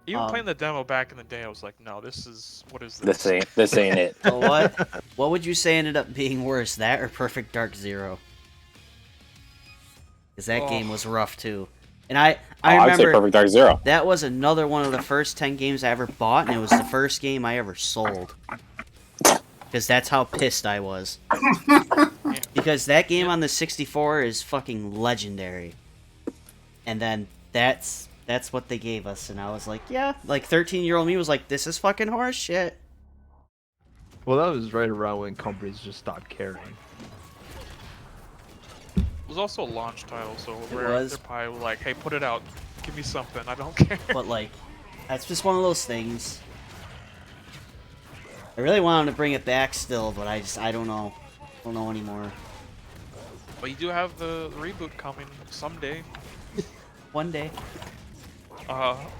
Even playing the demo back in the day, I was like, "No, this is what is this? This ain't it." Well, what would you say ended up being worse, that or Perfect Dark Zero? Because that game was rough too. And I I'd say remember Perfect Dark Zero. that was another one of the first 10 games I ever bought, and it was the first game I ever sold. Because that's how pissed I was. Because that game on the 64 is fucking legendary. And then that's what they gave us, and I was like, yeah. Like 13-year-old me was like, this is fucking horse shit. Well, that was right around when companies just stopped caring. It was also a launch title, so Rare was. they're probably like, "Hey, put it out. Give me something. I don't care." But like, that's just one of those things. I really wanted to bring it back still, but I don't know. I don't know anymore. But you do have the reboot coming someday. One day.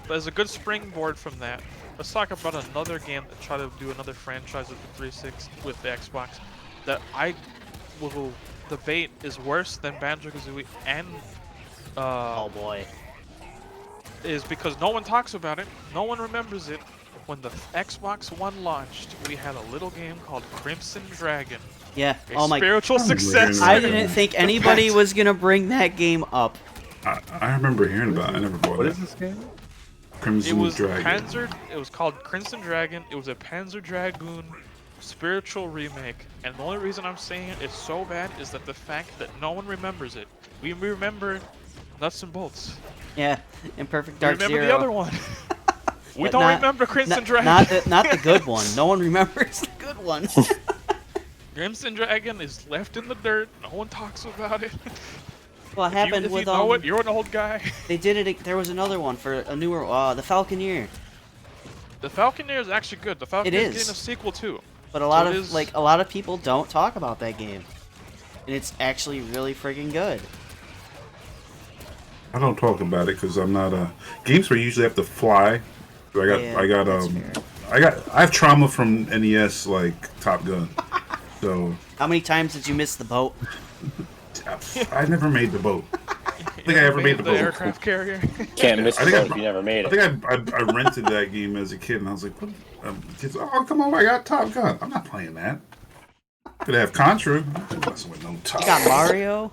There's a good springboard from that. Let's talk about another game that tried to do another franchise with the 360 with the Xbox that I will debate is worse than Banjo-Kazooie and Oh boy. is because no one talks about it, no one remembers it. When the Xbox One launched, we had a little game called Crimson Dragon. Yeah. A Oh my. spiritual success. I didn't think anybody was gonna bring that game up. I remember hearing about it. I never bought it. What is this game? Crimson It was Dragon. It was called Crimson Dragon. It was a Panzer Dragoon spiritual remake, and the only reason I'm saying it's so bad is that the fact that no one remembers it. We remember Nuts and Bolts. Yeah. And Perfect We Dark remember Zero. the other one. We But don't not- remember Crimson Dragon. Not the good one. No one remembers the good one. Crimson Dragon is left in the dirt. No one talks about it. What happened if you with know it, you're an old guy. They did it. There was another one for a newer. The Falconeer. The Falconeer is actually good. The Falconeer is getting a sequel too. But a lot of people don't talk about that game, and it's actually really friggin' good. I don't talk about it because I'm not games where you usually have to fly. So I have trauma from NES like Top Gun. So How many times did you miss the boat? I never made the boat. I think I ever made the boat. Aircraft carrier. Can't miss it if you never made I it. think I rented that game as a kid, and I was like, what? Kids, oh, come on, I got Top Gun. I'm not playing that. Could have Contra. I'm messing with no Top You got Mario.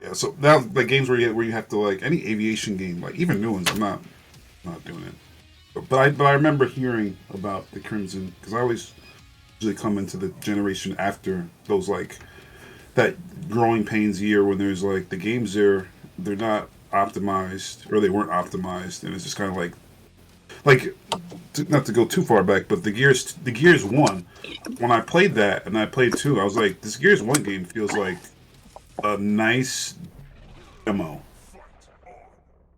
Yeah, so now the games where you have to like any aviation game, like even new ones, I'm not doing it. But I remember hearing about the Crimson because I always usually come into the generation after those like that growing pains year when there's like the games they're not optimized or they weren't optimized, and it's just kind of like not to go too far back, but the Gears 1, when I played that and I played 2, I was like, this Gears 1 game feels like a nice demo.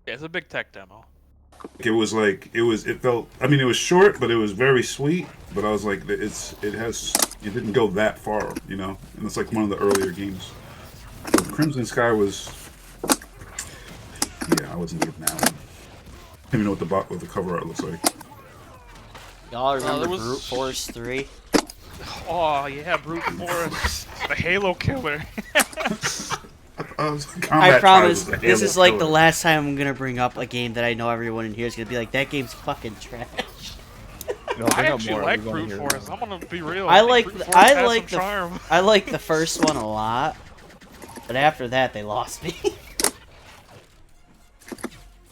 Yeah, it's a big tech demo. It felt, I mean, it was short, but it was very sweet, but I was like, it didn't go that far, you know, and it's like one of the earlier games. But Crimson Sky was, yeah, I wasn't getting that one. I don't even know what the cover art looks like. Y'all remember Brute Force 3? Oh yeah, Brute Force, the Halo killer. I promise, this is like the last time I'm gonna bring up a game that I know everyone in here is gonna be like, that game's fucking trash. No, I actually like Brute Force. I'm gonna be real. I like the first one a lot, but after that they lost me.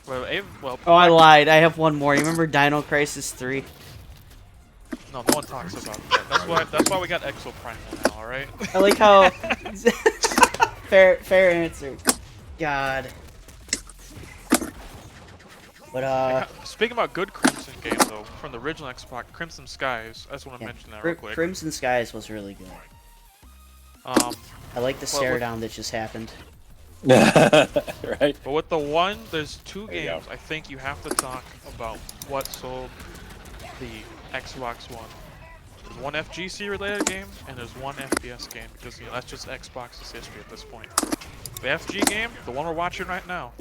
Well, oh, I lied. I have one more. You remember Dino Crisis 3? No one talks about that. That's why we got Exoprimal now, alright? I like how... fair answer. God. But, speaking about good Crimson games, though, from the original Xbox, Crimson Skies, I just want to mention that real quick. Crimson Skies was really good. I like the stare down that just happened. Right. But with the one, there's two games I think you have to talk about what sold the Xbox One. There's one FGC related game and there's one FPS game because that's just Xbox's history at this point. The FG game, the one we're watching right now,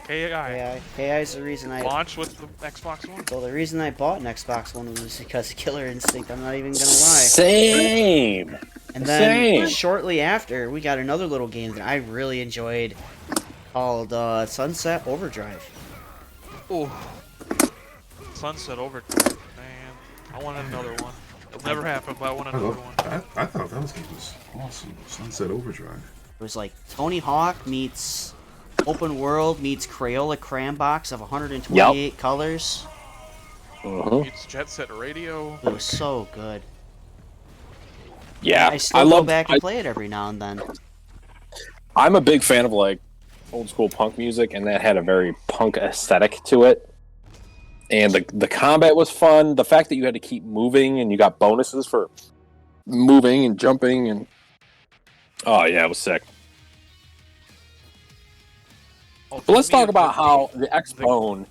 KI. KI is the reason I launched with the Xbox One. Well, the reason I bought an Xbox One was because of Killer Instinct. I'm not even gonna lie. Same. And then shortly after, we got another little game that I really enjoyed called Sunset Overdrive. Oh, Sunset Overdrive, man! I want another one. It'll never happen, but I want another one. I thought that game was awesome. Sunset Overdrive. It was like Tony Hawk meets open world meets Crayola Crayon Box of 128 colors. Meets Jet Set Radio. It was so good. Yeah, I still go back and play it every now and then. I'm a big fan of like old school punk music, and that had a very punk aesthetic to it. And the combat was fun. The fact that you had to keep moving and you got bonuses for moving and jumping and oh yeah, it was sick. But let's talk about how the Xbone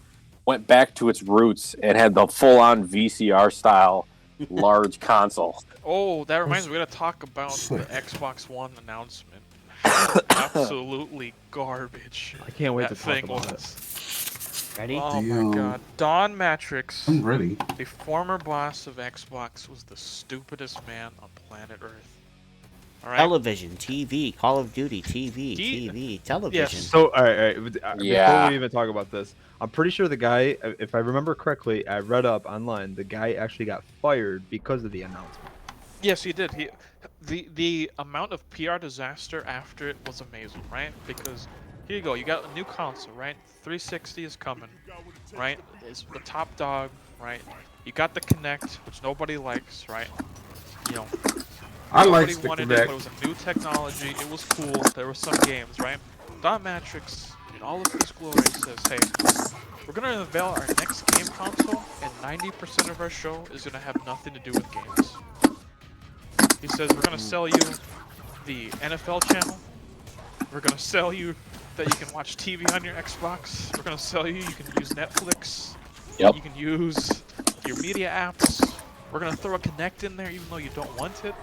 went back to its roots and had the full-on VCR style large console. Oh, that reminds me, we gotta talk about the Xbox One announcement. Absolutely garbage. I can't wait to talk about it. Ready? Oh my god. Don Matrix, I'm ready. the former boss of Xbox, was the stupidest man on planet Earth. All right? Television, TV, Call of Duty, TV, television. Yes. So, all right. Before we even talk about this, I'm pretty sure the guy, if I remember correctly, I read up online, the guy actually got fired because of the announcement. Yes, he did. The amount of PR disaster after it was amazing, right? Because here you go, you got a new console, right? 360 is coming, right? It's the top dog, right? You got the Kinect, which nobody likes, right? You know, I like nobody the wanted Kinect. it, but it was a new technology. It was cool. There were some games, right? Don Matrix, in all of his glory, says, "Hey, we're gonna unveil our next game console, and 90% of our show is gonna have nothing to do with games." He says, "We're gonna sell you the NFL channel. We're gonna sell you that you can watch TV on your Xbox. We're gonna sell you can use Netflix. Yep. You can use your media apps. We're gonna throw a Kinect in there even though you don't want it."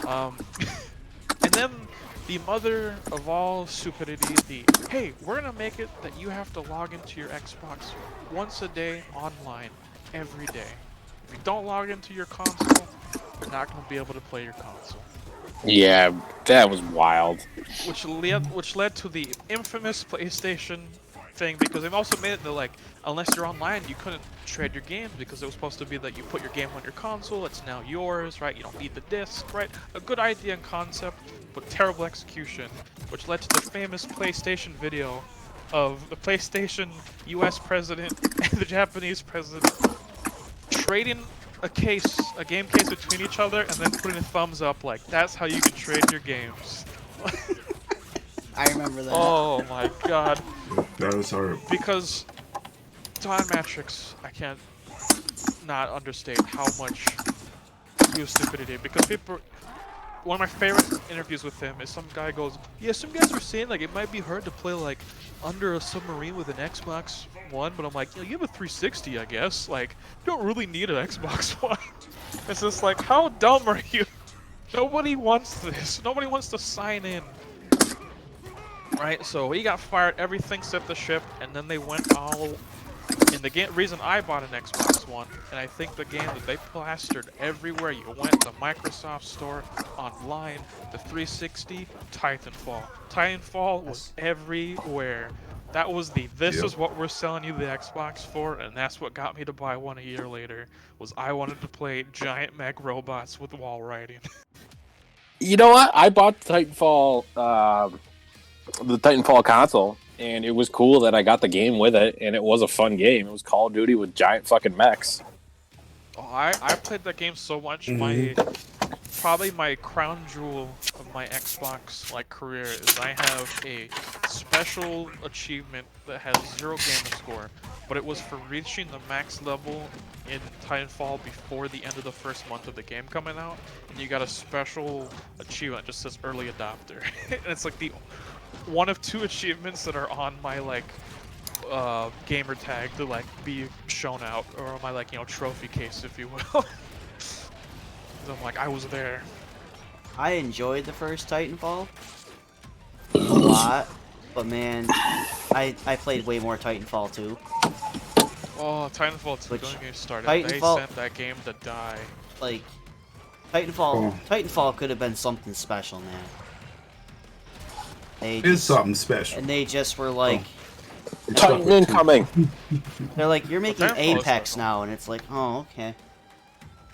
And then the mother of all stupidity, hey, we're gonna make it that you have to log into your Xbox once a day online, every day. If you don't log into your console, you're not gonna be able to play your console. Yeah, that was wild. Which led to the infamous PlayStation thing, because they've also made it that, like, unless you're online, you couldn't trade your games, because it was supposed to be that you put your game on your console, it's now yours, right? You don't need the disc, right? A good idea and concept, but terrible execution, which led to the famous PlayStation video of the PlayStation US president and the Japanese president trading a game case between each other and then putting a thumbs up like, that's how you can trade your games. I remember that. Oh my god. That was hard. Because Don Matrix, I can't not understate how much he was stupidity. Because people, one of my favorite interviews with him is some guy goes, yeah, some guys were saying like it might be hard to play like under a submarine with an Xbox One, but I'm like, you have a 360, I guess. Like, you don't really need an Xbox One. It's just like, how dumb are you? Nobody wants this. Nobody wants to sign in. Right, so he got fired, everything set the ship, and then they went all in the game. Reason I bought an Xbox One, and I think the game that they plastered everywhere you went, the Microsoft Store, online, the 360, Titanfall. Titanfall was everywhere. That was the, this is what we're selling you the Xbox for, and that's what got me to buy one a year later, was I wanted to play giant mech robots with wall riding. You know what? I bought the Titanfall console, and it was cool that I got the game with it, and it was a fun game. It was Call of Duty with giant fucking mechs. Oh, I played that game so much. Probably my crown jewel of my Xbox career is I have a special achievement that has 0 gamer score, but it was for reaching the max level in Titanfall before the end of the first month of the game coming out, and you got a special achievement that just says early adopter. And it's like the one of 2 achievements that are on my gamer tag to be shown out, or on my trophy case, if you will. I'm like, I was there. I enjoyed the first Titanfall a lot, but man, I played way more Titanfall 2. Oh, Titanfall 2, don't get me started. They sent that game to die. Like, Titanfall could have been something special, man. It's something special. And they just were like... Titan incoming! They're like, you're making Apex now, and it's like, oh, okay.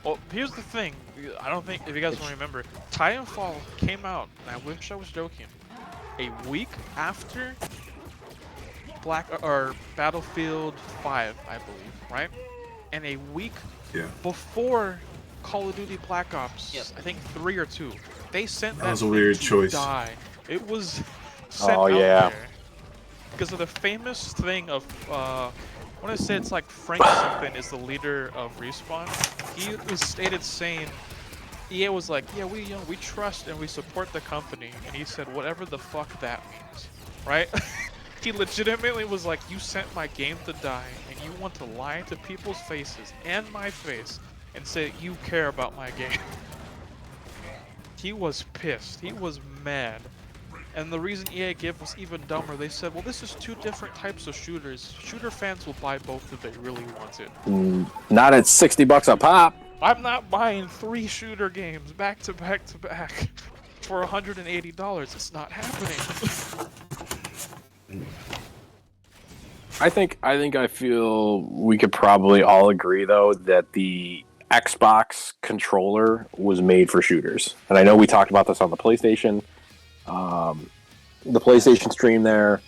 Well, here's the thing. I don't think, if you guys remember, Titanfall came out, and I wish I was joking, a week after Battlefield 5, I believe, right? And a week before Call of Duty Black Ops, I think 3 or 2. They sent that was a weird choice. Die. It was sent out there because of the famous thing of I want to say it's like Frank something is the leader of Respawn. He was stated saying, EA was like, yeah, we trust and we support the company, and he said whatever the fuck that means, right? He legitimately was like, you sent my game to die, and you want to lie to people's faces and my face and say you care about my game. He was pissed. He was mad. And the reason EA gave was even dumber. They said, well, this is 2 different types of shooters. Shooter fans will buy both if they really want it. Not at $60 a pop. I'm not buying 3 shooter games back to back to back for $180. It's not happening. I feel we could probably all agree, though, that the Xbox controller was made for shooters. And I know we talked about this on the PlayStation. The PlayStation stream there,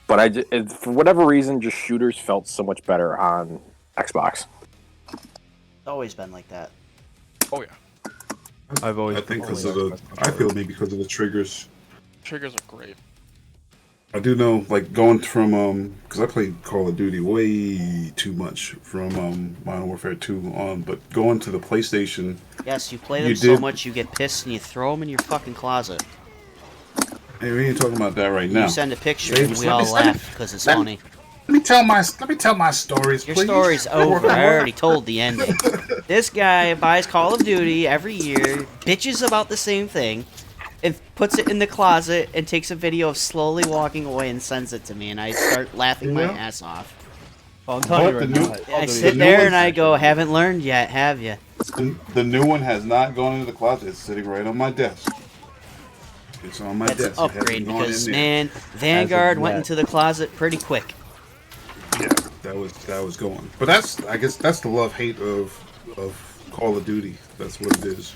but for whatever reason, just shooters felt so much better on Xbox. It's always been like that. Oh yeah. I think because of because of the triggers. Triggers are great. I do know, going from because I played Call of Duty way too much from Modern Warfare 2 on, but going to the PlayStation. Yes, you play them so much you get pissed and you throw them in your fucking closet. Hey, we ain't talking about that right now. You send a picture and we all laugh because it's funny. Let me tell my stories, Your please. story's over. I already told the ending. This guy buys Call of Duty every year, bitches about the same thing, and puts it in the closet and takes a video of slowly walking away and sends it to me, and I start laughing my ass off. Well, I'm telling you right now. I sit there and I go, haven't learned yet, have you? The new one has not gone into the closet. It's sitting right on my desk. It's on my desk. That's an upgrade because, man, Vanguard went into the closet pretty quick. Yeah, that was going. But I guess that's the love-hate of Call of Duty. That's what it is.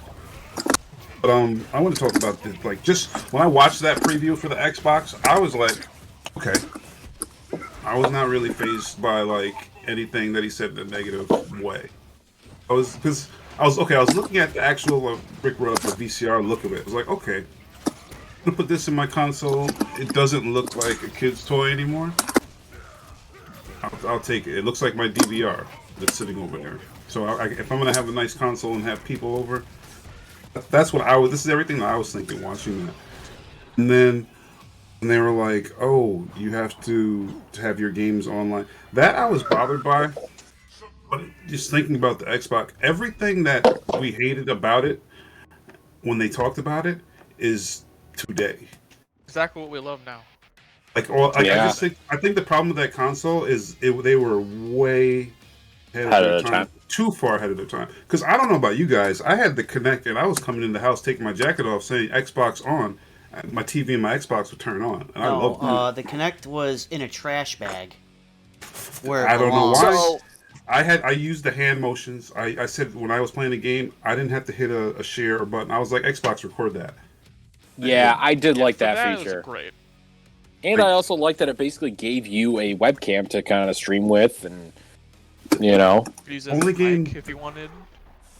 But I want to talk about this. Just when I watched that preview for the Xbox, I was like, okay. I was not really fazed by anything that he said in a negative way. I was looking at the actual Rick wrote up the VCR look of it. I was like, okay. gonna put this in my console. It doesn't look like a kid's toy anymore. I'll take it. It looks like my DVR that's sitting over there. So if I'm gonna have a nice console and have people over, that's what I was. This is everything that I was thinking watching that. And then they were like, "Oh, you have to have your games online." That I was bothered by. But just thinking about the Xbox, everything that we hated about it when they talked about it is today. Exactly what we love now. I think the problem with that console is they were way ahead of their time. Too far ahead of their time. Because I don't know about you guys, I had the Kinect and I was coming in the house taking my jacket off, saying Xbox on. My TV and my Xbox would turn on. And I loved it. The Kinect was in a trash bag. I don't know why. I used the hand motions. I said when I was playing a game, I didn't have to hit a share or button. I was like, Xbox, record that. Yeah, I did like that feature. Great. And I also like that it basically gave you a webcam to kind of stream with, and only game if you wanted.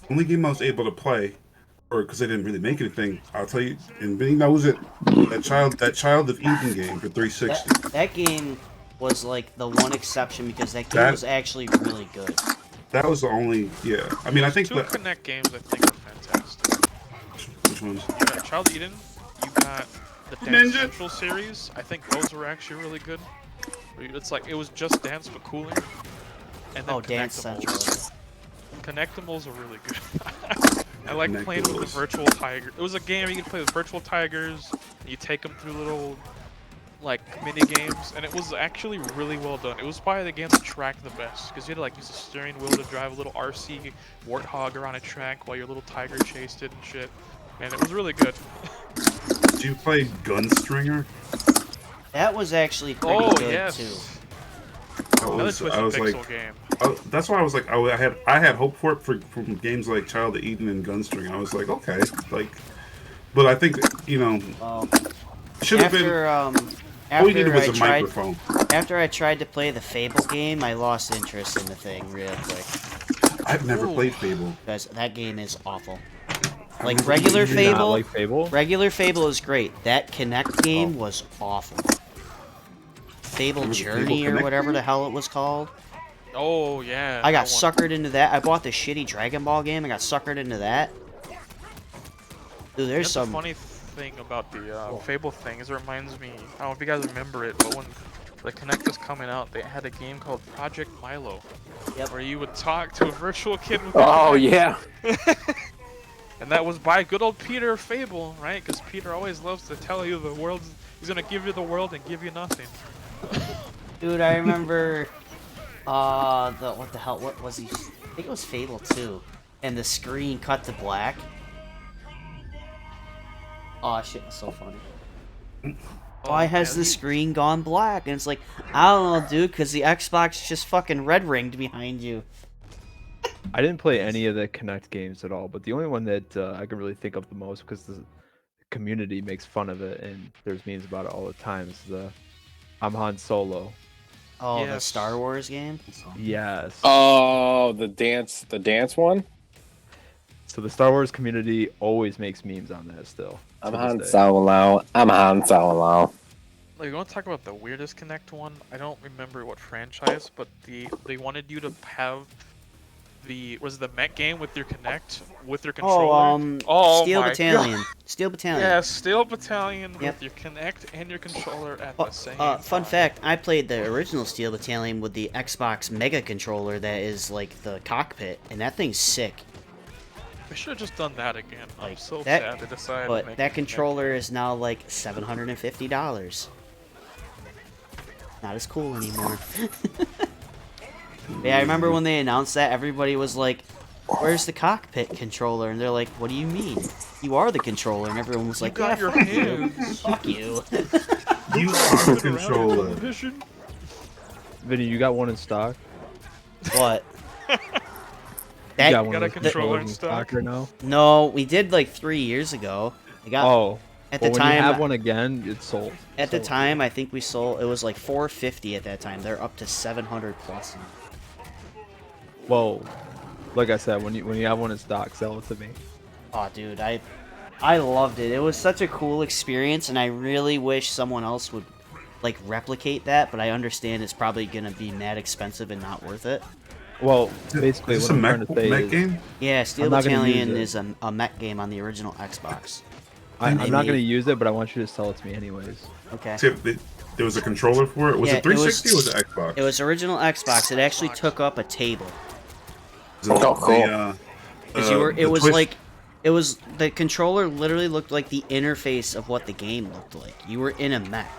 Only game I was able to play, or because they didn't really make anything. I'll tell you, and Benny knows it. That Child of Eden game for 360. That game was like the one exception because that game was actually really good. That was the only, yeah. I mean, I think two Kinect games I think are fantastic. Which ones? Child of Eden. You got the Dance Central series. I think those were actually really good. It's like it was just dance but cooler. And then Dance Central. Connectimals are really good. I like playing with the virtual tiger. It was a game you could play with virtual tigers. And you take them through little mini games, and it was actually really well done. It was probably the game that tracked the best because you had to use a steering wheel to drive a little RC warthog around a track while your little tiger chased it and shit. Man, it was really good. Did you play Gunstringer? That was actually pretty good too. Another Twisted Pixel game. That's why I was like, I had hope for it from games like Child of Eden and Gunstringer. I was like, okay, but I think should have been. All you needed was a microphone. After I tried to play the Fable game, I lost interest in the thing real quick. I've never played Fable. Because that game is awful. Regular Fable, regular Fable is great. That Kinect game was awful. Fable Journey or whatever the hell it was called. Oh yeah. I got suckered into that. I bought the shitty Dragon Ball game. I got suckered into that. Dude, there's some funny thing about the Fable thing is it reminds me. I don't know if you guys remember it, but when the Kinect was coming out, they had a game called Project Milo, where you would talk to a virtual kid with. Yeah. And that was by good old Peter Fable, right? Because Peter always loves to tell you he's gonna give you the world and give you nothing. Dude, I remember, what was he? I think it was Fable 2, and the screen cut to black. Oh shit, it's so funny. Why has the screen gone black? And it's like, I don't know, dude, because the Xbox just fucking red ringed behind you. I didn't play any of the Kinect games at all, but the only one that I can really think of the most, because the community makes fun of it and there's memes about it all the time, is the I'm Han Solo. Oh, yes. The Star Wars game? Yes. Oh, the dance one? So the Star Wars community always makes memes on that still. I'm Han Solo. I'm Han Solo. Like, you want to talk about the weirdest Kinect one? I don't remember what franchise, but they wanted you to have the mech game with your Kinect with your controller. Steel Battalion. God. Steel Battalion. Yeah, Steel Battalion with your Kinect and your controller at the same time. Fun fact, I played the original Steel Battalion with the Xbox Mega controller that is like the cockpit, and that thing's sick. They should have just done that again. I'm so sad they decided to make that controller is now like $750. Not as cool anymore. Yeah, I remember when they announced that, everybody was like, where's the cockpit controller? And they're like, what do you mean? You are the controller. And everyone was like, yeah, fuck you. Fuck you. You are the controller. Vinny, you got one in stock? What? You got a controller in stock or no? No, we did like 3 years ago. At the time, when you have one again, it's sold. At the time, I think we sold. It was like $450 at that time. They're up to 700 plus. Well, like I said, when you have one in stock, sell it to me. Oh, dude, I I loved it. It was such a cool experience, and I really wish someone else would like replicate that. But I understand it's probably gonna be mad expensive and not worth it. Well, basically, Is what this I'm a trying to say mech is, game? Yeah, Steel I'm not gonna Battalion use is a mech game on the original Xbox. I'm they not going to made- use it, but I want you to sell it to me anyways. Okay. See, there was a controller for it. Was Yeah, it 360 or was it Xbox? It was original Xbox. It actually took up a table. Was it Oh, cool. Because you were, it the was twist- like, it was the controller literally looked like the interface of what the game looked like. You were in a mech.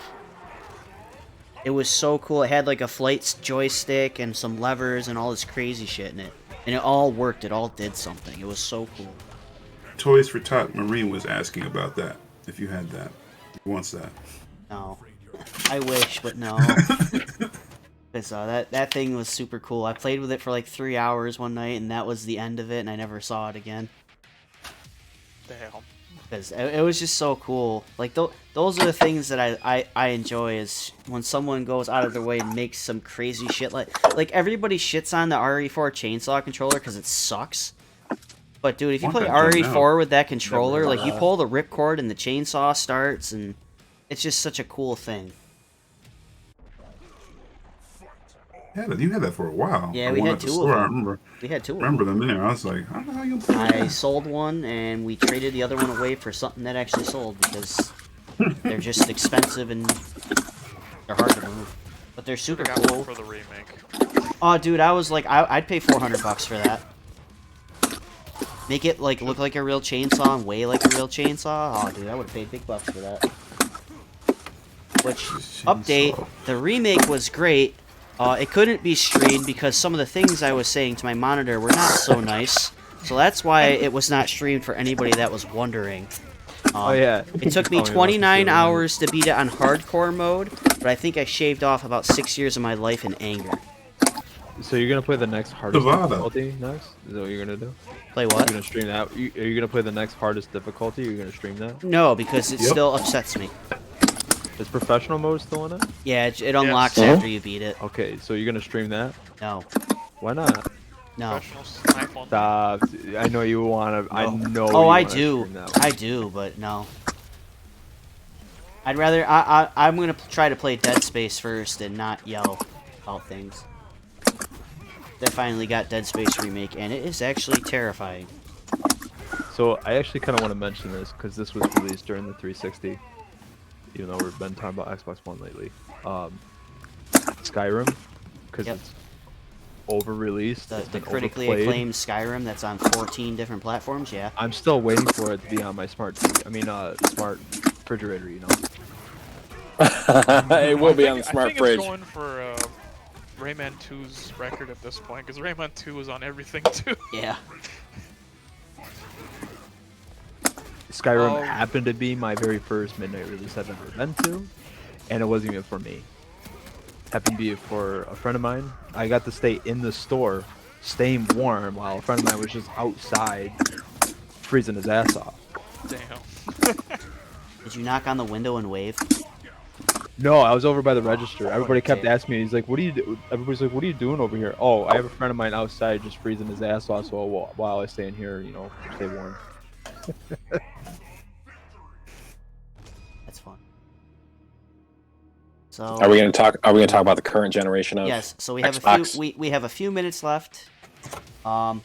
It was so cool. It had like a flight joystick and some levers and all this crazy shit in it, and it all worked. It all did something. It was so cool. Toys for Tot Marine was asking about that. If you had that, he wants that. No, I wish, but no. Because that thing was super cool. I played with it for like 3 hours one night, and that was the end of it, and I never saw it again. Damn. Because it was just so cool. Like those are the things that I enjoy, is when someone goes out of their way and makes some crazy shit. Like everybody shits on the RE4 chainsaw controller because it sucks. But dude, if you Want play that done RE4 now. with that controller, like you pull the ripcord and the chainsaw starts, and it's just such a cool thing. Yeah, you had that for a while. Yeah, I we went had at the two store, of I them. We had two of them. remember them there. I was like, how the hell you play I that? sold one, and we traded the other one away for something that actually sold, because they're just expensive and they're hard to move. But they're super Got one cool. for the remake. Oh, dude, I was like, I'd pay $400 for that. Make it like look like a real chainsaw and weigh like a real chainsaw. Oh, dude, I would have paid big bucks for that. Which update? The remake was great. It couldn't be streamed because some of the things I was saying to my monitor were not so nice. So that's why it was not streamed for anybody that was wondering. Oh yeah. It took me 29 hours to beat it on hardcore mode, but I think I shaved off about 6 years of my life in anger. So you're gonna play the next hardest Nevada. difficulty next? Is that what you're gonna do? Play You're what? gonna stream that? Are you gonna play the next hardest difficulty? You're gonna stream that? No, because it Yep. still upsets me. Is professional mode still in it? Yeah, it unlocks Yes. after you beat it. Okay, so you're gonna stream that? No, Why not? no. Professional snipe on Stop. I know you wanna. I know. Oh, you I wanna do. stream that one. I do, but no. I'd rather. I'm gonna try to play Dead Space first and not yell about things. They finally got Dead Space remake, and it is actually terrifying. So I actually kind of want to mention this because this was released during the 360, even though we've been talking about Xbox One lately. Skyrim, because Yep. it's over-released. The, it's the been critically overplayed. acclaimed Skyrim that's on 14 different platforms. Yeah. I'm still waiting for it to be on my smart TV. I mean, smart refrigerator. You know. It will be on the I smart think fridge. it's going for Rayman 2's record at this point, because Rayman 2 is on everything too. Yeah. Skyrim Oh. happened to be my very first midnight release I've ever been to, and it wasn't even for me. Happened to be for a friend of mine. I got to stay in the store, staying warm, while a friend of mine was just outside, freezing his ass off. Damn. Did you knock on the window and wave? No, I was over by the register. Everybody kept Okay. asking me. He's like, "What do you do?" Everybody's like, "What are you doing over here?" Oh, I have a friend of mine outside just freezing his ass off. So while I stay in here, you know, stay warm. That's fun. So. Are we gonna talk? Are we gonna talk about the current generation of? Yes, so we have a Xbox? few we have a few minutes left.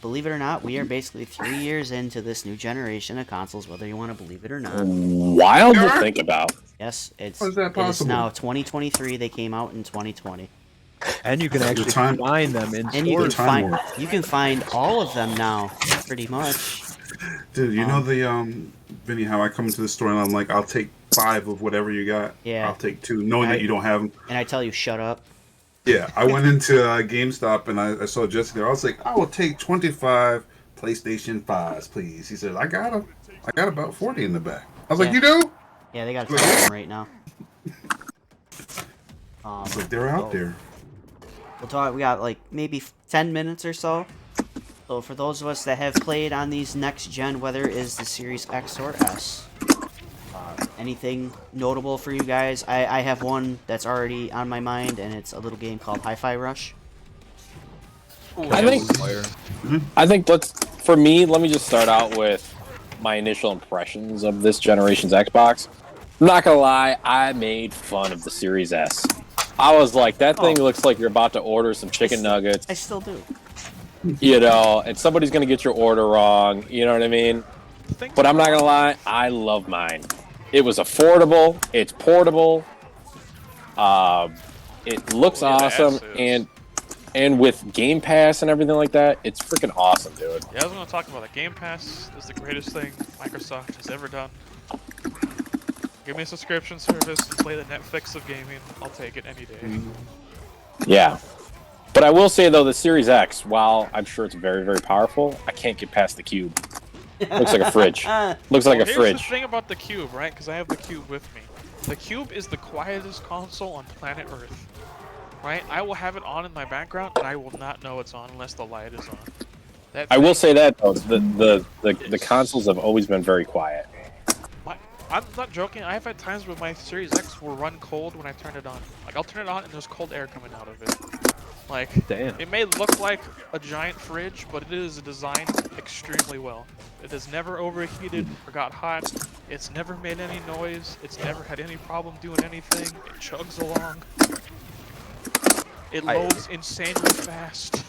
Believe it or not, we are basically 3 years into this new generation of consoles, whether you want to believe it or not. Wild to think about. Yes, it's How is that it is possible? now 2023. They came out in 2020, And you can actually time- find them in and you can stores. time find warp. you can find all of them now, pretty much. Dude, you know the Vinny, how I come into the store and I'm like, I'll take 5 of whatever you got. Yeah. I'll take 2, knowing that you don't have them. And I tell you, shut up. Yeah, I went into GameStop and I saw Jesse there. I was like, I will take 25 PlayStation 5s, please. He said, I got them. I got about 40 in the back. I was like, Yeah. you do? Yeah, they got a ton of them right now. It's like they're out there. We'll talk. We got like maybe 10 minutes or so. So for those of us that have played on these next gen, whether it is the Series X or S, anything notable for you guys? I have one that's already on my mind, and it's a little game called Hi-Fi Rush. I think let's for me. Let me just start out with my initial impressions of this generation's Xbox, I'm not gonna lie, I made fun of the Series S. I was like, that thing looks like you're about to order some chicken nuggets. I still do. You know, and somebody's gonna get your order wrong. You know what I mean? But I'm not gonna lie, I love mine. It was affordable. It's portable. It looks awesome, and with Game Pass and everything like that, it's freaking awesome, dude. Yeah, I was gonna talk about it. Game Pass is the greatest thing Microsoft has ever done. Give me a subscription service and play the Netflix of gaming. I'll take it any day. Yeah. But I will say, though, the Series X, while I'm sure it's very, very powerful, I can't get past the cube. Looks like a fridge. Looks like a fridge. Here's the thing about the Cube, right? Because I have the Cube with me. The Cube is the quietest console on planet Earth. Right? I will have it on in my background, and I will not know it's on unless the light is on. I will say that, though, the consoles have always been very quiet. I'm not joking. I've had times where my Series X will run cold when I turn it on. Like, I'll turn it on and there's cold air coming out of it. Like, damn. It may look like a giant fridge, but it is designed extremely well. It has never overheated or got hot. It's never made any noise. It's never had any problem doing anything. It chugs along. It loads insanely fast.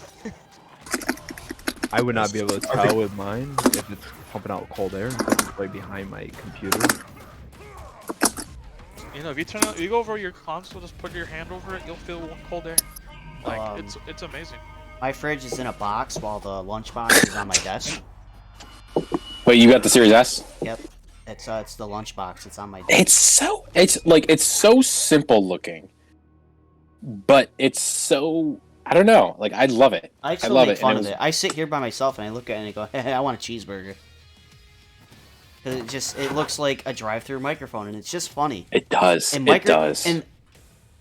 I would not be able to tell with mine if it's pumping out cold air because it's like behind my computer. You know, if you go over your console, just put your hand over it, you'll feel cold air. Like, it's amazing. My fridge is in a box while the lunchbox is on my desk. Wait, you got the Series S? Yep. It's the lunchbox. It's on my desk. It's so simple looking, but it's so, I don't know. Like, I love it. I still make fun of it. I sit here by myself and I look at it and I go, hey, I want a cheeseburger. Cause it looks like a drive-through microphone and it's just funny. It does. It does. And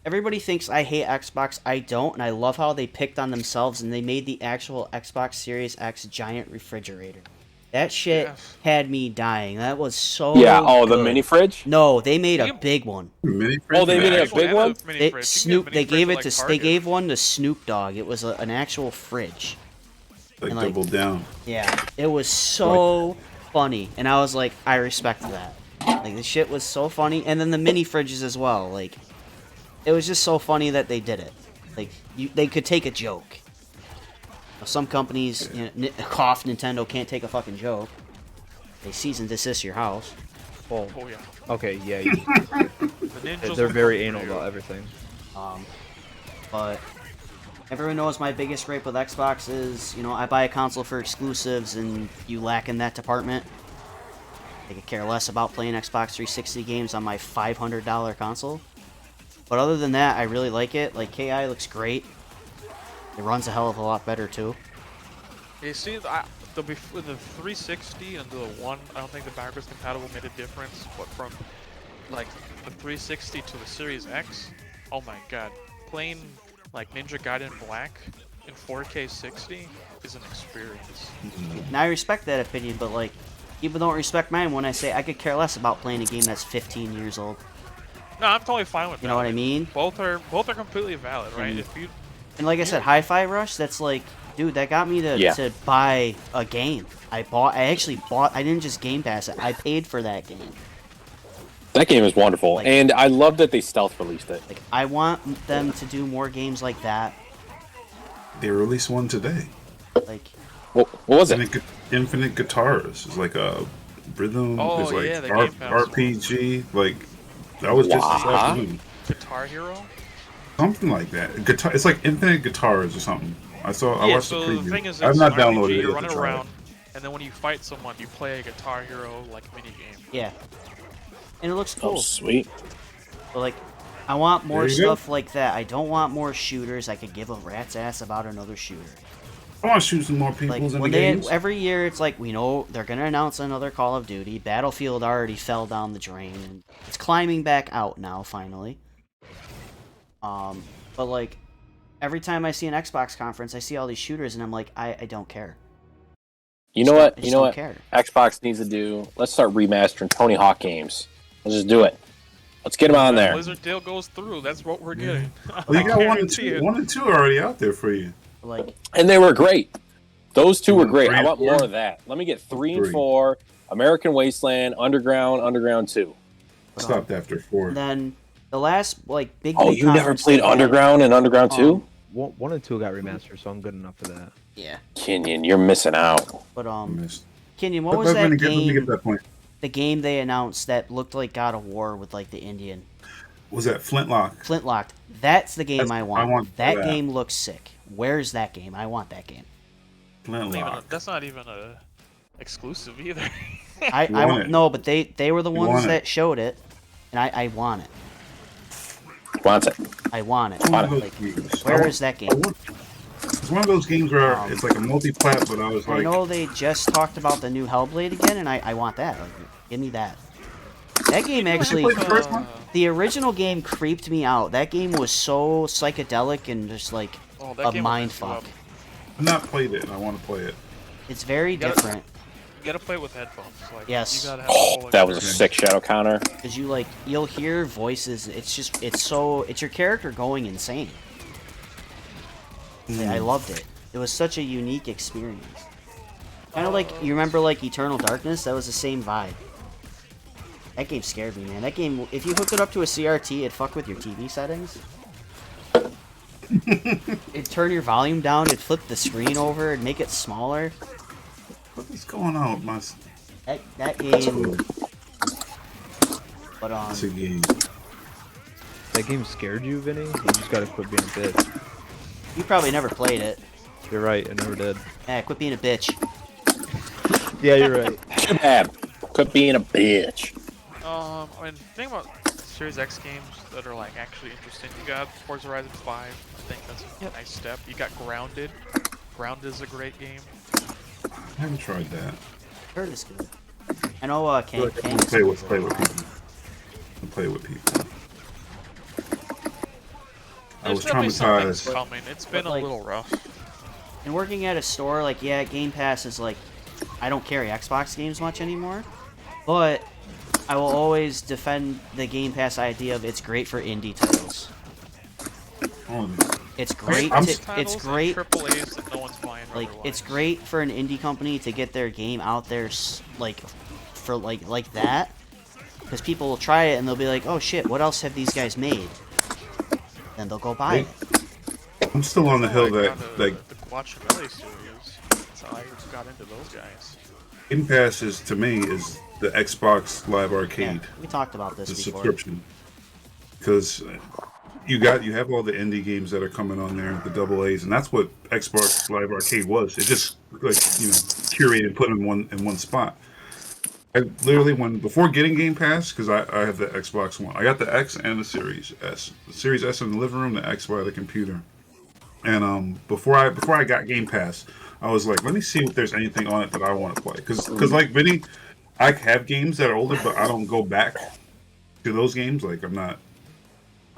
everybody thinks I hate Xbox. I don't, and I love how they picked on themselves and they made the actual Xbox Series X giant refrigerator. That shit had me dying. That was so good. The mini fridge? No, they made a big one. Mini fridge? Oh, they made a big one? They gave one to Snoop Dogg. It was an actual fridge. Like double down. Yeah, it was so funny, and I was like, I respect that. Like, the shit was so funny, and then the mini fridges as well. Like, it was just so funny that they did it. Like, they could take a joke. Some companies, cough, Nintendo can't take a fucking joke. They cease and desist your house. Oh yeah. Okay, yeah. The they're very anal about everything. But everyone knows my biggest gripe with Xbox is, I buy a console for exclusives and you lack in that department. I could care less about playing Xbox 360 games on my $500 console. But other than that, I really like it. Like, KI looks great. It runs a hell of a lot better, too. You see, with the 360 and the One, I don't think the backwards compatible made a difference, but from, like, the 360 to the Series X, oh my god. Playing, like, Ninja Gaiden Black in 4K 60 is an experience. Now, I respect that opinion, but, like, people don't respect mine when I say I could care less about playing a game that's 15 years old. No, I'm totally fine with that. You know what I mean? Both are completely valid, right? And like I said, Hi-Fi Rush, that's like, dude, that got me to buy a game. I didn't just Game Pass it, I paid for that game. That game is wonderful, and I love that they stealth released it. Like, I want them to do more games like that. They released one today. Like, what was it? Infinite Guitars. It's like a rhythm. Oh, it's like yeah, the Game Pass RPG. Like, that was just this afternoon. Guitar Hero? Something like that. Guitar. It's like Infinite Guitars or something. I watched the preview. The thing is, I've not downloaded it. You run around, and then when you fight someone, you play a Guitar Hero like mini game. Yeah, and it looks cool. Oh, sweet. But like, I want more stuff like that. I don't want more shooters. I could give a rat's ass about another shooter. I want to shoot some more people in the games. Every year, it's like, we know they're gonna announce another Call of Duty. Battlefield already fell down the drain, and it's climbing back out now. Finally. But like, every time I see an Xbox conference, I see all these shooters, and I'm like, I don't care. You know what? Xbox needs to do? Let's start remastering Tony Hawk games. Let's just do it. Let's get them on there. Blizzard deal goes through. That's what we're getting. Well, you got 1 and 2. 1 and 2 are already out there for you. Like, and they were great. Those two were great. I want more of that. Let me get 3 and 4. American Wasteland, Underground 2. Stopped after 4. And then the last big. Oh, you never played Underground and Underground 2? 1 and 2 got remastered, so I'm good enough for that. Yeah. Kenyon, you're missing out. But Kenyon, what was that Let game? me get that point. The game they announced that looked like God of War with the Indian. Was that Flintlock? Flintlock. That's the game I want. I want that that. game looks sick. Where's that game? I want that game. Flintlock. That's not even a exclusive either. I want it. no, but they were the ones want it. that showed it, and I want it. Want it. I want it. One of those games. Where is that game? It's one of those games where it's like a multi-plat, but I was I like, know they just talked about the new Hellblade again, and I want that. Give me that. That game actually, played the first one? the original game creeped me out. That game was so psychedelic and just like that a game will mind mess you fuck. up. I've not played it, and I want to play it. It's very gotta- different You gotta play it with headphones. Yes. You gotta have the whole That was a experience. sick shadow counter. because you'll hear voices. It's your character going insane. I loved it. It was such a unique experience. Kind of you remember Eternal Darkness? That was the same vibe. That game scared me, man. That game, if you hooked it up to a CRT, it'd fuck with your TV settings. It'd turn your volume down, it'd flip the screen over, and make it smaller. What is going on with my That game. But it's a game? That game scared you, Vinny? You just gotta quit being a bitch. you probably never played it. You're right, I never did. Quit being a bitch. Yeah, you're right. Quit being a bitch. I mean, the thing about Series X games that are actually interesting, you got Forza Horizon 5. I think that's a nice step. You got Grounded. Grounded is a great game. I haven't tried that. Heard it's good. I know Kang. Play with people. Play with people. I was There's definitely some things traumatized. coming. It's been a little rough. And working at a store, Game Pass is I don't carry Xbox games much anymore, but I will always defend the Game Pass idea of it's great for indie titles. Oh, It's great. It's great. AAAs that no one's buying. It's great for an indie company to get their game out there, for like that, because people will try it and they'll be like, "Oh shit, what else have these guys made?" Then they'll go buy it. I'm still on the hill that the Guacamelee studios. That's how I got into those guys. Game Pass is to me is the Xbox Live Arcade. Yeah, we talked about this The before. subscription, because you have all the indie games that are coming on there, the double A's, and that's what Xbox Live Arcade was. It just curated and put them in one spot. I literally before getting Game Pass, because I have the Xbox One. I got the X and the Series S. The Series S in the living room, the X by the computer. And before I got Game Pass, I was like, let me see if there's anything on it that I want to play. Because like Vinny, I have games that are older, but I don't go back to those games. I'm not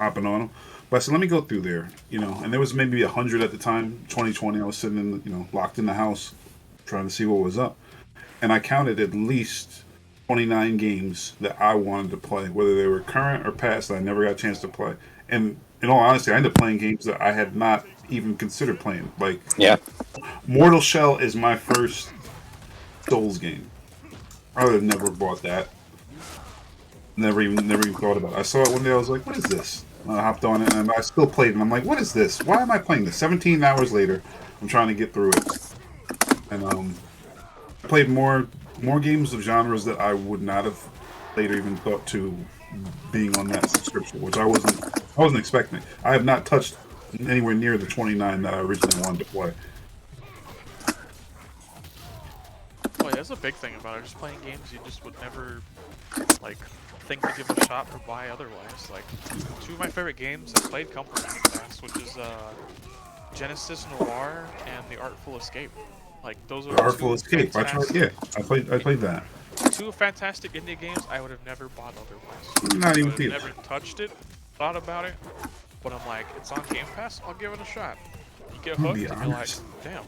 hopping on them. But I said, let me go through there, And there was maybe 100 at the time, 2020. I was sitting in, locked in the house, trying to see what was up, and I counted at least 29 games that I wanted to play, whether they were current or past that I never got a chance to play. And in all honesty, I ended up playing games that I had not even considered playing. Mortal Shell is my first Souls game. I would have never bought that. Never even thought about it. I saw it one day. I was like, "What is this?" And I hopped on it, and I still played it. And I'm like, "What is this? Why am I playing this?" 17 hours later, I'm trying to get through it, and I played more games of genres that I would not have later even thought to being on that subscription, which I wasn't expecting. I have not touched anywhere near the 29 that I originally wanted to play. Oh, yeah, that's a big thing about it. Just playing games you just would never think to give a shot or buy otherwise. Two of my favorite games I played come from Game Pass, which is Genesis Noir and The Artful Escape. Those are Artful Escape. I played that. Two fantastic indie games I would have never bought otherwise. Not even I would have never touched it, thought about it, but I'm like, it's on Game Pass, I'll give it a shot. You get hooked, and you're like, damn.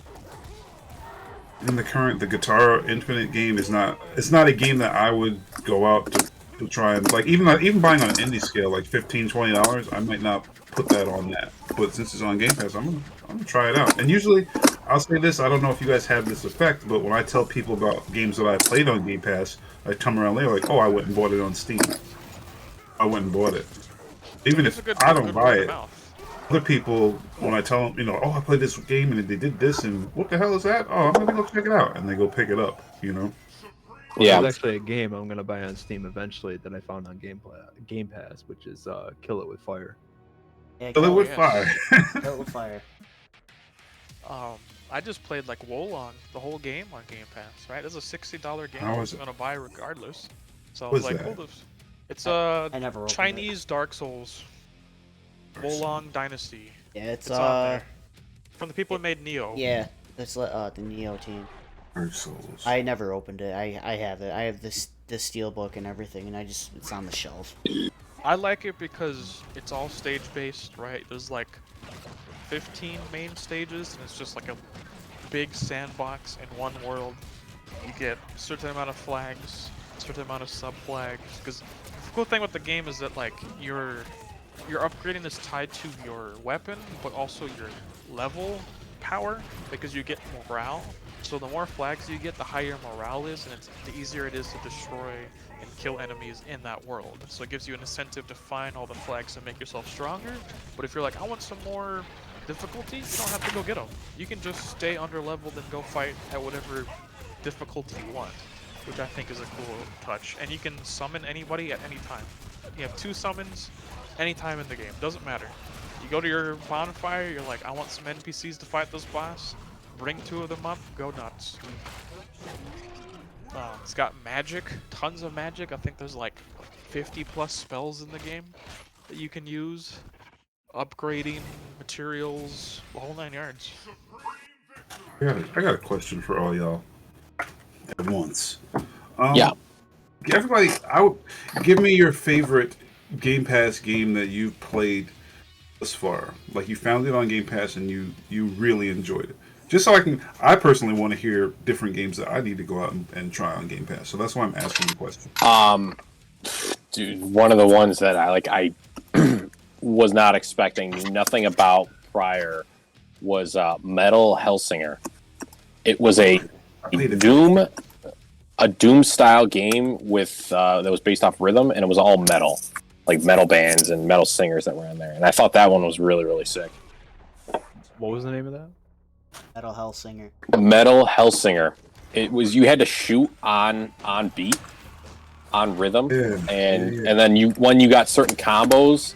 And the Guitar Infinite game is not a game that I would go out to try and even buying on an indie scale $15, $20, I might not put that on that. But since it's on Game Pass, I'm gonna try it out. And usually I'll say this. I don't know if you guys have this effect, but when I tell people about games that I played on Game Pass, I come around later like, oh, I went and bought it on Steam. I went and bought it. Even if I don't buy it, other people, when I tell them, oh, I played this game and they did this, and what the hell is that? Oh, I'm gonna go check it out, and they go pick it up. Well, yeah, there's actually a game I'm gonna buy on Steam eventually that I found on Game Pass, which is Kill It with Fire. Yeah, Kill It with Fire. Kill It with Fire. I just played like Wolong, the whole game on Game Pass, right? It's a $60 game I was gonna buy regardless. So I was like, cool. It's I never Chinese Dark Souls. Wolong Dynasty. Yeah, it's on there. From the people who made Nioh. Yeah, that's the Nioh team. Dark Souls. I never opened it. I have it. I have this steel book and everything, and it's on the shelf. I like it because it's all stage based, right? There's like 15 main stages, and it's just like a big sandbox in one world. You get a certain amount of flags, a certain amount of sub flags. Because the cool thing with the game is that like your upgrading is tied to your weapon, but also your level power, because you get morale. So the more flags you get, the higher morale is, and the easier it is to destroy and kill enemies in that world. So it gives you an incentive to find all the flags and make yourself stronger. But if you're like, I want some more difficulty, you don't have to go get them. You can just stay under leveled and go fight at whatever difficulty you want, which I think is a cool touch. And you can summon anybody at any time. You have 2 summons anytime in the game, doesn't matter. You go to your bonfire, you're like, I want some NPCs to fight this boss, bring 2 of them up, go nuts. It's got magic, tons of magic. I think there's like 50 plus spells in the game that you can use. Upgrading, materials, the whole 9 yards. I got a question for all y'all at once. Yeah. Everybody, give me your favorite Game Pass game that you've played thus far. Like you found it on Game Pass and you really enjoyed it. Just so I personally want to hear different games that I need to go out and try on Game Pass. So that's why I'm asking the question. Dude, one of the ones that I was not expecting, knew nothing about prior, was Metal Hellsinger. It was a Doom style game with that was based off rhythm, and it was all metal, like metal bands and metal singers that were in there. And I thought that one was really, really sick. What was the name of that? Metal Hellsinger. Metal Hellsinger. It was, you had to shoot on beat, on rhythm, and then when you got certain combos,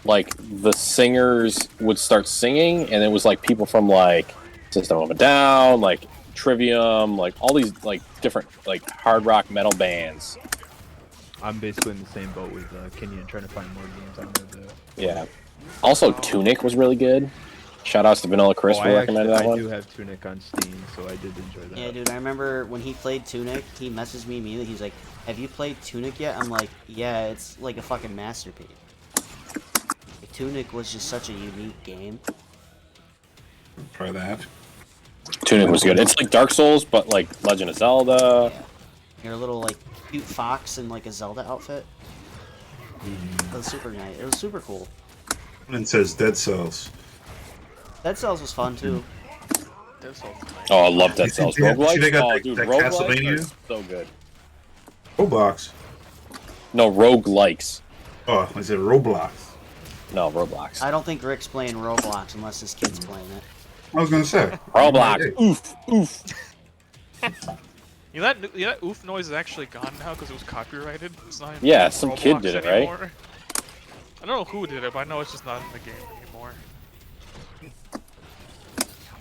like the singers would start singing, and it was like people from like System of a Down, like Trivium, like all these like different like hard rock metal bands. I'm basically in the same boat with Kenyon, trying to find more games on there too. Yeah. Also, Tunic was really good. Shout outs to Vanilla Chris for recommending that one. I do have Tunic on Steam, so I did enjoy that. Yeah, dude, I remember when he played Tunic, he messaged me immediately. He's like, have you played Tunic yet? I'm like, yeah, it's like a fucking masterpiece. Like, Tunic was just such a unique game. Try that. Tunic was good. It's like Dark Souls, but like Legend of Zelda. Yeah. You're a little like cute fox in like a Zelda outfit. It was super nice. It was super cool. And it says Dead Cells. Dead Cells was fun too. Oh, I love Dead Cells. Roguelikes? Oh, dude, that roguelikes are so good. Roblox. No, roguelikes. Oh, I said Roblox. No, Roblox. I don't think Rick's playing Roblox unless his kid's playing it. I was gonna say Roblox. Oof, oof. You know that oof noise is actually gone now because it was copyrighted. It's not even Yeah, some Roblox kid did it, anymore. right? I don't know who did it, but I know it's just not in the game anymore.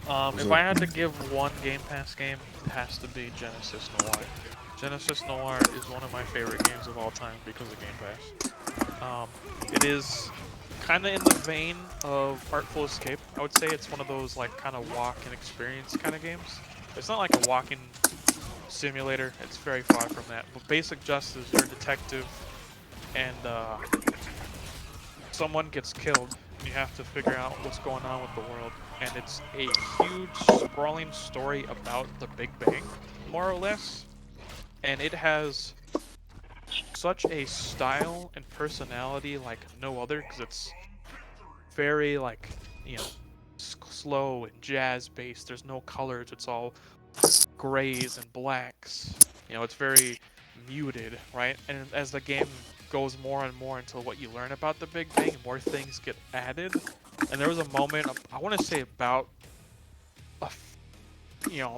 If I had to give one Game Pass game, it has to be Genesis Noir. Genesis Noir is one of my favorite games of all time because of Game Pass. It is kind of in the vein of Artful Escape. I would say it's one of those like kind of walk and experience kind of games. It's not like a walking simulator. It's very far from that. But basic just is you're a detective and someone gets killed. And you have to figure out what's going on with the world. And it's a huge sprawling story about the Big Bang, more or less. And it has such a style and personality like no other, because it's very like, you know, slow and jazz based. There's no colors. It's all grays and blacks. You know, it's very muted, right? And as the game goes more and more until what you learn about the Big Bang, more things get added. And there was a moment, I want to say about,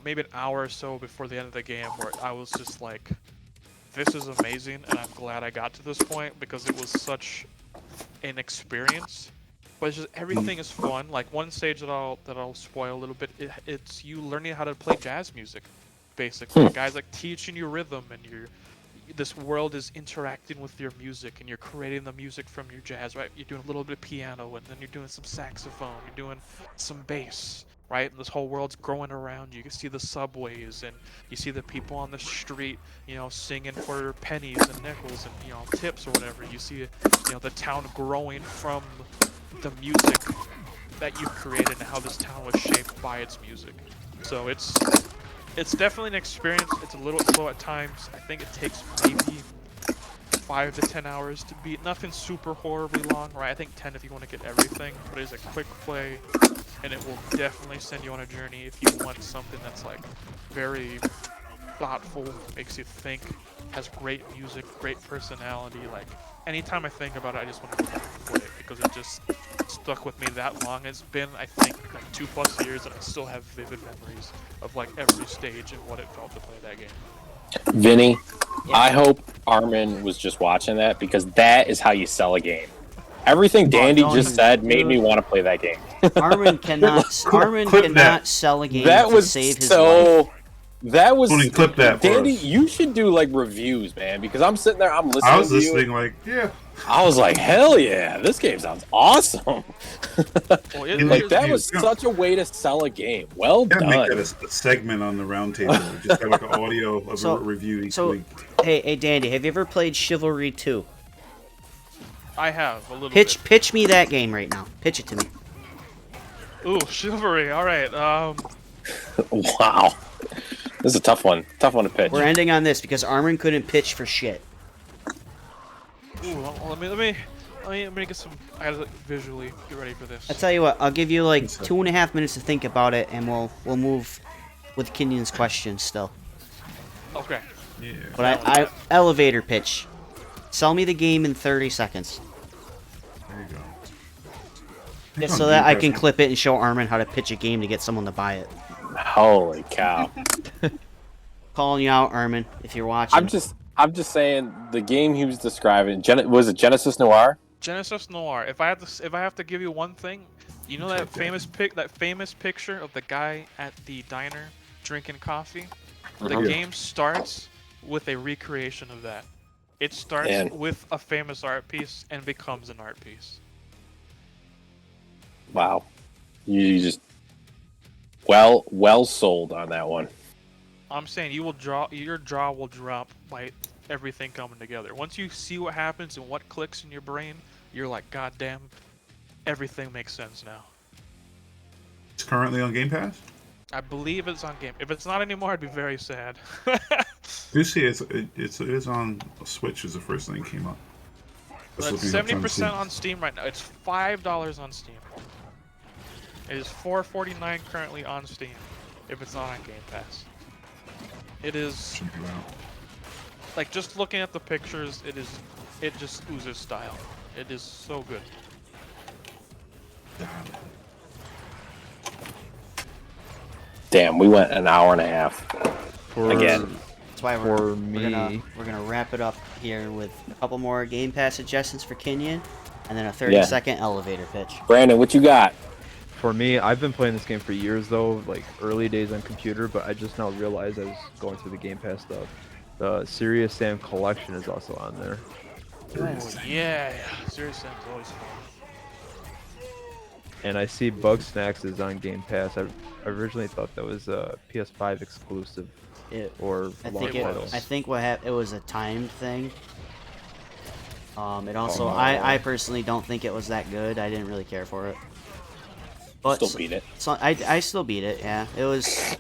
maybe an hour or so before the end of the game where I was just like, this is amazing, and I'm glad I got to this point because it was such an experience. But it's just everything is fun. Like one stage that I'll spoil a little bit, it's you learning how to play jazz music, basically. Guys like teaching you rhythm, and this world is interacting with your music, and you're creating the music from your jazz, right? You're doing a little bit of piano, and then you're doing some saxophone, you're doing some bass, right? And this whole world's growing around you. You can see the subways, and you see the people on the street, singing for pennies and nickels and, tips or whatever. You see, the town growing from the music that you've created and how this town was shaped by its music. So it's definitely an experience. It's a little slow at times. I think it takes maybe 5 to 10 hours to beat. Nothing super horribly long, right? I think 10 if you want to get everything, but it's a quick play, and it will definitely send you on a journey if you want something that's like very thoughtful, makes you think, has great music, great personality. Like anytime I think about it, I just want to go back and play it because it just stuck with me that long. It's been, I think, like 2+ years, and I still have vivid memories of like every stage and what it felt to play that game. Vinny, yeah. I hope Armin was just watching that because that is how you sell a game. Everything Dandy just said made me want to play that game. Armin cannot sell a game to save his life. That was clip that Dandy. You should do like reviews, man, because I'm sitting there, I'm listening. I was listening, like, yeah. I was like, hell yeah, this game sounds awesome. That was such a way to sell a game. Well done. Make that a segment on the roundtable. Just have like an audio of a review each week. Hey, Dandy, have you ever played Chivalry 2? I have a little bit. Pitch me that game right now. Pitch it to me. Ooh, Chivalry. All right. Wow. This is a tough one. Tough one to pitch. We're ending on this because Armin couldn't pitch for shit. Ooh, let me get some. I gotta visually get ready for this. I'll tell you what. I'll give you like 2.5 minutes to think about it, and we'll move with Kenyon's question still. Okay. Yeah. But I elevator pitch. Sell me the game in 30 seconds. There you go. Yeah, so that I can clip it and show Armin how to pitch a game to get someone to buy it. Holy cow. Calling you out, Armin, if you're watching. I'm just saying the game he was describing. Was it Genesis Noir? Genesis Noir. If I have to give you one thing, you know that famous picture of the guy at the diner drinking coffee? The game starts with a recreation of that. It starts with a famous art piece and becomes an art piece. Wow. You just well sold on that one. I'm saying your jaw will drop by everything coming together. Once you see what happens and what clicks in your brain, you're like, God damn, everything makes sense now. It's currently on Game Pass? I believe it's on Game. If it's not anymore, I'd be very sad. You see, it is on Switch. Is the first thing that came up. It's 70% on Steam right now. It's $5 on Steam. It is $4.49 currently on Steam. If it's not on Game Pass, it is. Like just looking at the pictures, it just oozes style. It is so good. Damn, we went an hour and a half. Again. That's why we're gonna wrap it up here with a couple more Game Pass suggestions for Kenyon, and then a 30-second elevator pitch. Brandon, what you got? For me, I've been playing this game for years though, like early days on computer, but I just now realized I was going through the Game Pass stuff. The Serious Sam collection is also on there. Oh yeah, Serious Sam's always fun. And I see Bug Snacks is on Game Pass. I originally thought that was a PS5 exclusive. I think what happened, it was a timed thing. It also, I personally don't think it was that good. I didn't really care for it. But still beat it. So I still beat it. Yeah, it was.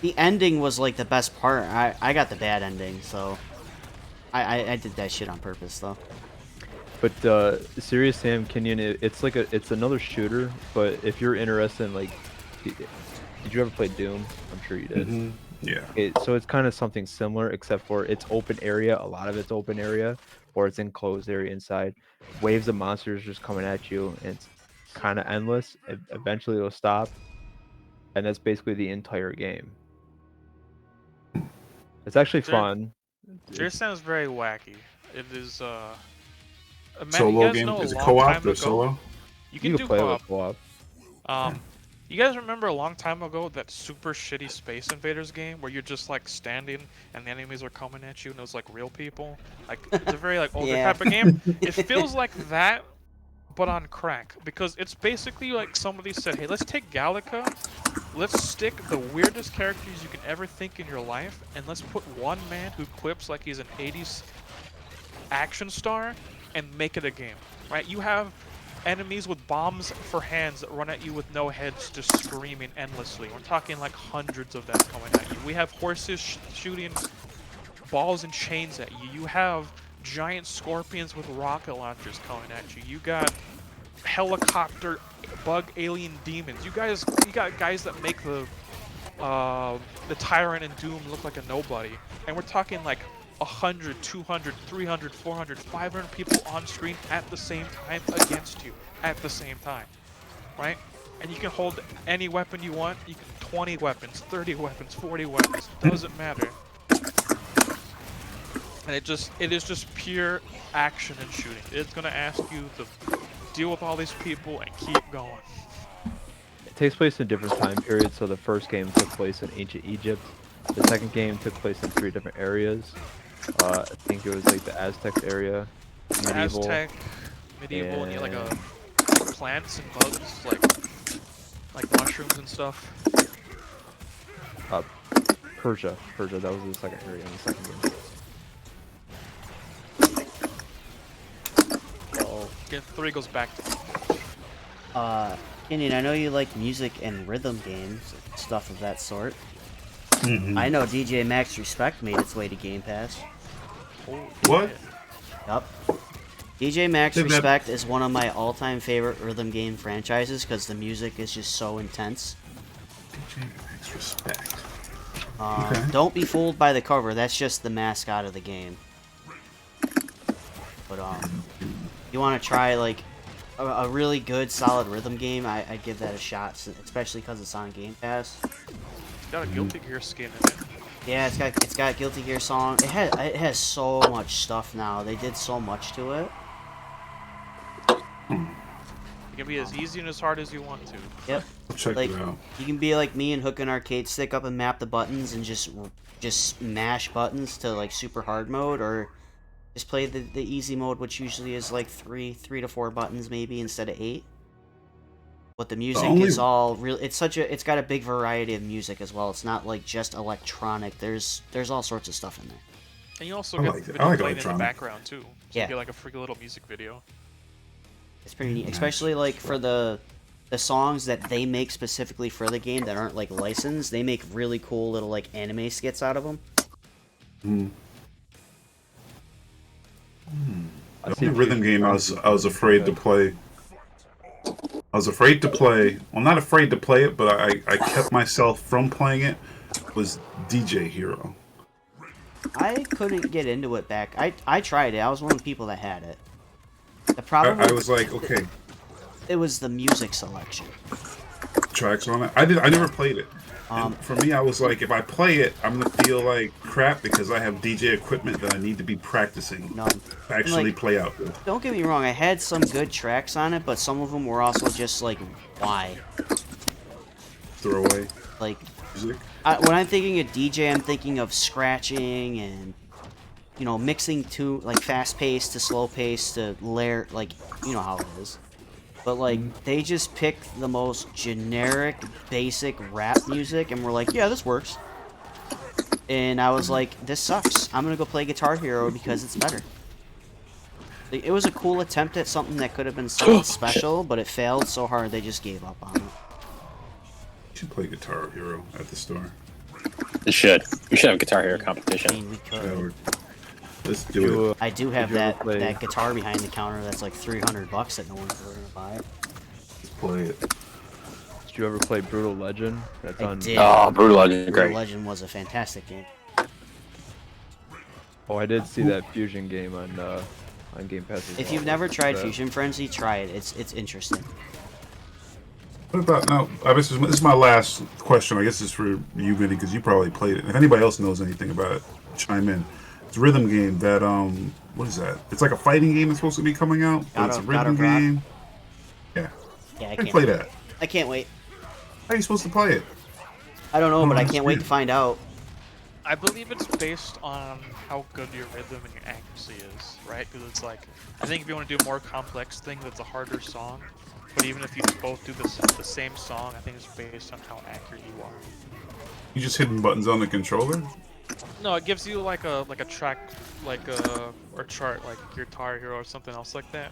The ending was like the best part. I got the bad ending, so I did that shit on purpose though. But Serious Sam Canyon, it's another shooter. But if you're interested in like, did you ever play Doom? I'm sure you did. Mm-hmm. Yeah. So it's kind of something similar, except for it's open area. A lot of it's open area, or it's enclosed area inside. Waves of monsters just coming at you, and it's kind of endless. Eventually, it'll stop, and that's basically the entire game. It's actually fun. It sounds very wacky. It is Solo game? Is it co-op or solo? You can do co-op. You guys remember a long time ago that super shitty Space Invaders game where you're just like standing and the enemies are coming at you and it was like real people? Like it's a very like older type of game. It feels like that, but on crack, because it's basically like somebody said, hey, let's take Galaga, let's stick the weirdest characters you can ever think in your life, and let's put one man who quips like he's an 80s action star and make it a game, right? You have enemies with bombs for hands that run at you with no heads, just screaming endlessly. We're talking like hundreds of them coming at you. We have horses shooting balls and chains at you. You have giant scorpions with rocket launchers coming at you. You got helicopter bug alien demons. You got guys that make the Tyrant and Doom look like a nobody. And we're talking like 100, 200, 300, 400, 500 people on screen at the same time against you at the same time, right? And you can hold any weapon you want. You can 20 weapons, 30 weapons, 40 weapons. Doesn't matter. And it is just pure action and shooting. It's gonna ask you to deal with all these people and keep going. It takes place in different time periods. So the first game took place in ancient Egypt. The second game took place in 3 different areas. I think it was like the Aztec area, medieval. Aztec, medieval, and you like plants and bugs, like mushrooms and stuff. Persia, that was the second area in the second game. Well, game 3 goes back to. Kenyon, I know you like music and rhythm games, stuff of that sort. Mm-hmm. I know DJ Max Respect made its way to Game Pass. What? Yup. DJ Max Respect is one of my all-time favorite rhythm game franchises because the music is just so intense. DJ Max Respect. Don't be fooled by the cover. That's just the mascot of the game. But you want to try like a really good, solid rhythm game? I'd give that a shot, especially because it's on Game Pass. It's got a Guilty Gear skin in it. Yeah, it's got Guilty Gear song. It has so much stuff now. They did so much to it. It can be as easy and as hard as you want to. Yep. Check like, it out. You can be like me and hook an arcade stick up and map the buttons and just mash buttons to like super hard mode, or just play the easy mode, which usually is like 3 to 4 buttons maybe instead of 8. But the music is all real. It's got a big variety of music as well. It's not like just electronic. There's all sorts of stuff in there. And you also get video playing in the background too. So you get like a freaking little music video. It's pretty neat, especially like for the songs that they make specifically for the game that aren't like licensed. They make really cool little like anime skits out of them. The only rhythm game I was afraid to play. I was afraid to play. Well, not afraid to play it, but I kept myself from playing it. Was DJ Hero. I couldn't get into it back. I tried it. I was one of the people that had it. The problem I was like, okay. It was the music selection. Tracks on it. I never played it. For me, I was like, if I play it, I'm gonna feel like crap because I have DJ equipment that I need to be practicing to actually play out with. Don't get me wrong, I had some good tracks on it, but some of them were also just like, why? Throwaway. Like, music. When I'm thinking of DJ, I'm thinking of scratching and, you know, mixing to like fast pace to slow pace to layer, like, you know how it is. But like, they just picked the most generic, basic rap music, and we're like, yeah, this works. And I was like, this sucks. I'm gonna go play Guitar Hero because it's better. Like, it was a cool attempt at something that could have been something special, but it failed so hard they just gave up on it. You should play Guitar Hero at the store. You should. We should have a Guitar Hero competition. I mean, we could. Yeah, Let's do it. I do have Did you ever that play- that guitar behind the counter that's like $300 that no one's ever gonna buy. Let's play it. Did you ever play Brutal Legend? That's I on. did. Oh, Brutal Legend, Brutal great. Legend was a fantastic game. Oh, I did see that Fusion game on Game Pass. as If well. you've never tried That- Fusion Frenzy, try it. It's interesting. What about now? This is my last question. I guess it's for you, Vinny, because you probably played it. If anybody else knows anything about it, chime in. It's a rhythm game that what is that? It's like a fighting game that's supposed to be coming out, but it's a God rhythm of Rock? game. Yeah, Yeah, I I can't play that. I can't wait. How are you supposed to play it? I don't know, but I that's can't wait to weird. find out. I believe it's based on how good your rhythm and your accuracy is, right? Because it's like, I think if you want to do a more complex thing, that's a harder song. But even if you both do the same song, I think it's based on how accurate you are. You just hitting buttons on the controller? No, it gives you like a track, like or chart, like Guitar Hero or something else like that.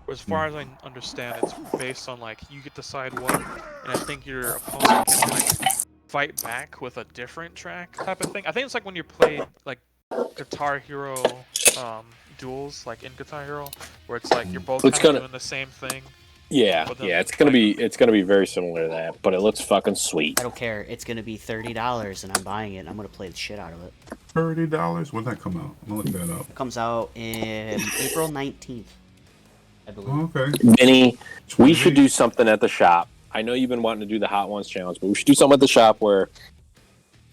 As far as I understand, it's based on like you get to decide what, and I think your opponent can like fight back with a different track type of thing. I think it's like when you play like Guitar Hero duels, like in Guitar Hero, where it's like you're both It's kind of gonna- doing the same thing. Yeah, But then, yeah, it's gonna be very similar to that, but it looks fucking sweet. I don't care. It's gonna be $30 and I'm buying it. And I'm gonna play the shit out of it. $30? When'd that come out? I'm gonna look that up. It comes out in April 19th, I believe. Oh, okay. Vinny, we should do something at the shop. I know you've been wanting to do the Hot Ones challenge, but we should do something at the shop where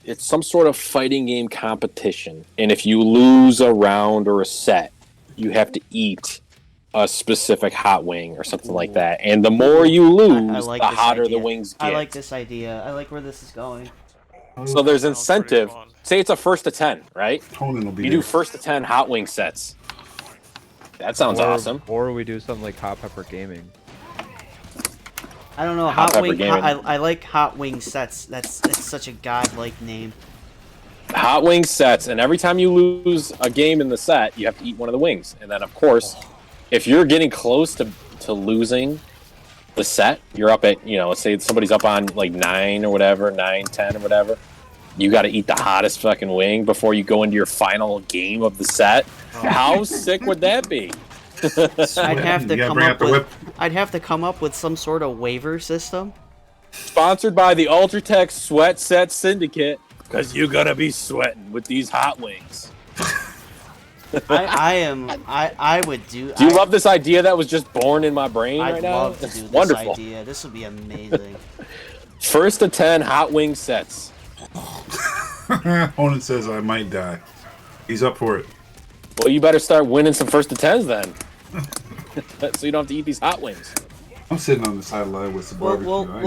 it's some sort of fighting game competition, and if you lose a round or a set, you have to eat a specific hot wing or something like that. And the more you lose, I like the this hotter idea. the wings get. I like this idea. I like where this is going. So there's Sounds pretty incentive. fun. Say it's a first to 10, right? Conan will be You there. do first to 10 hot wing sets. That sounds or, awesome. Or we do something like Hot Pepper Gaming. I don't know. Hot Hot Pepper Wing. Gaming. I like Hot Wing sets. That's such a godlike name. Hot wing sets, and every time you lose a game in the set, you have to eat one of the wings. And then, of course, if you're getting close to losing the set, you're up at, let's say somebody's up on like 9 or whatever, 9, 10 or whatever. You got to eat the hottest fucking wing before you go into your final game of the set. How sick would that be? I'd have to You gotta come bring out up the with. whip. I'd have to come up with some sort of waiver system. Sponsored by the Ultratech Sweat Set Syndicate, because you're going to be sweating with these hot wings. I would do. Do you love this idea that was just born in my brain I'd right now? love to It's do this wonderful. idea. This would be amazing. First to 10 hot wing sets. Conan says I might die. He's up for it. Well, you better start winning some first to 10s then. So you don't have to eat these hot wings. I'm sitting on the sideline with some barbecue. I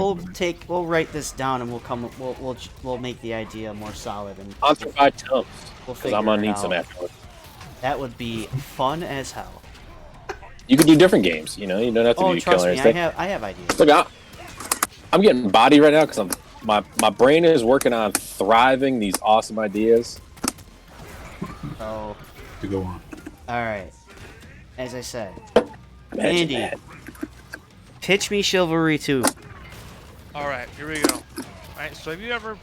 ain't We'll write this down and we'll make the idea more solid and Sponsored by Tums. we'll Because figure I'm going it to need out. some afterwards. That would be fun as hell. You could do different games, you don't have to Oh, do trust Killer me, Instinct. I have ideas. Look, I'm getting body right now because my brain is working on thriving these awesome ideas. So, to go on. all right. As I said, Imagine Andy, that. pitch me Chivalry 2. All right, here we go. All right, so have you ever,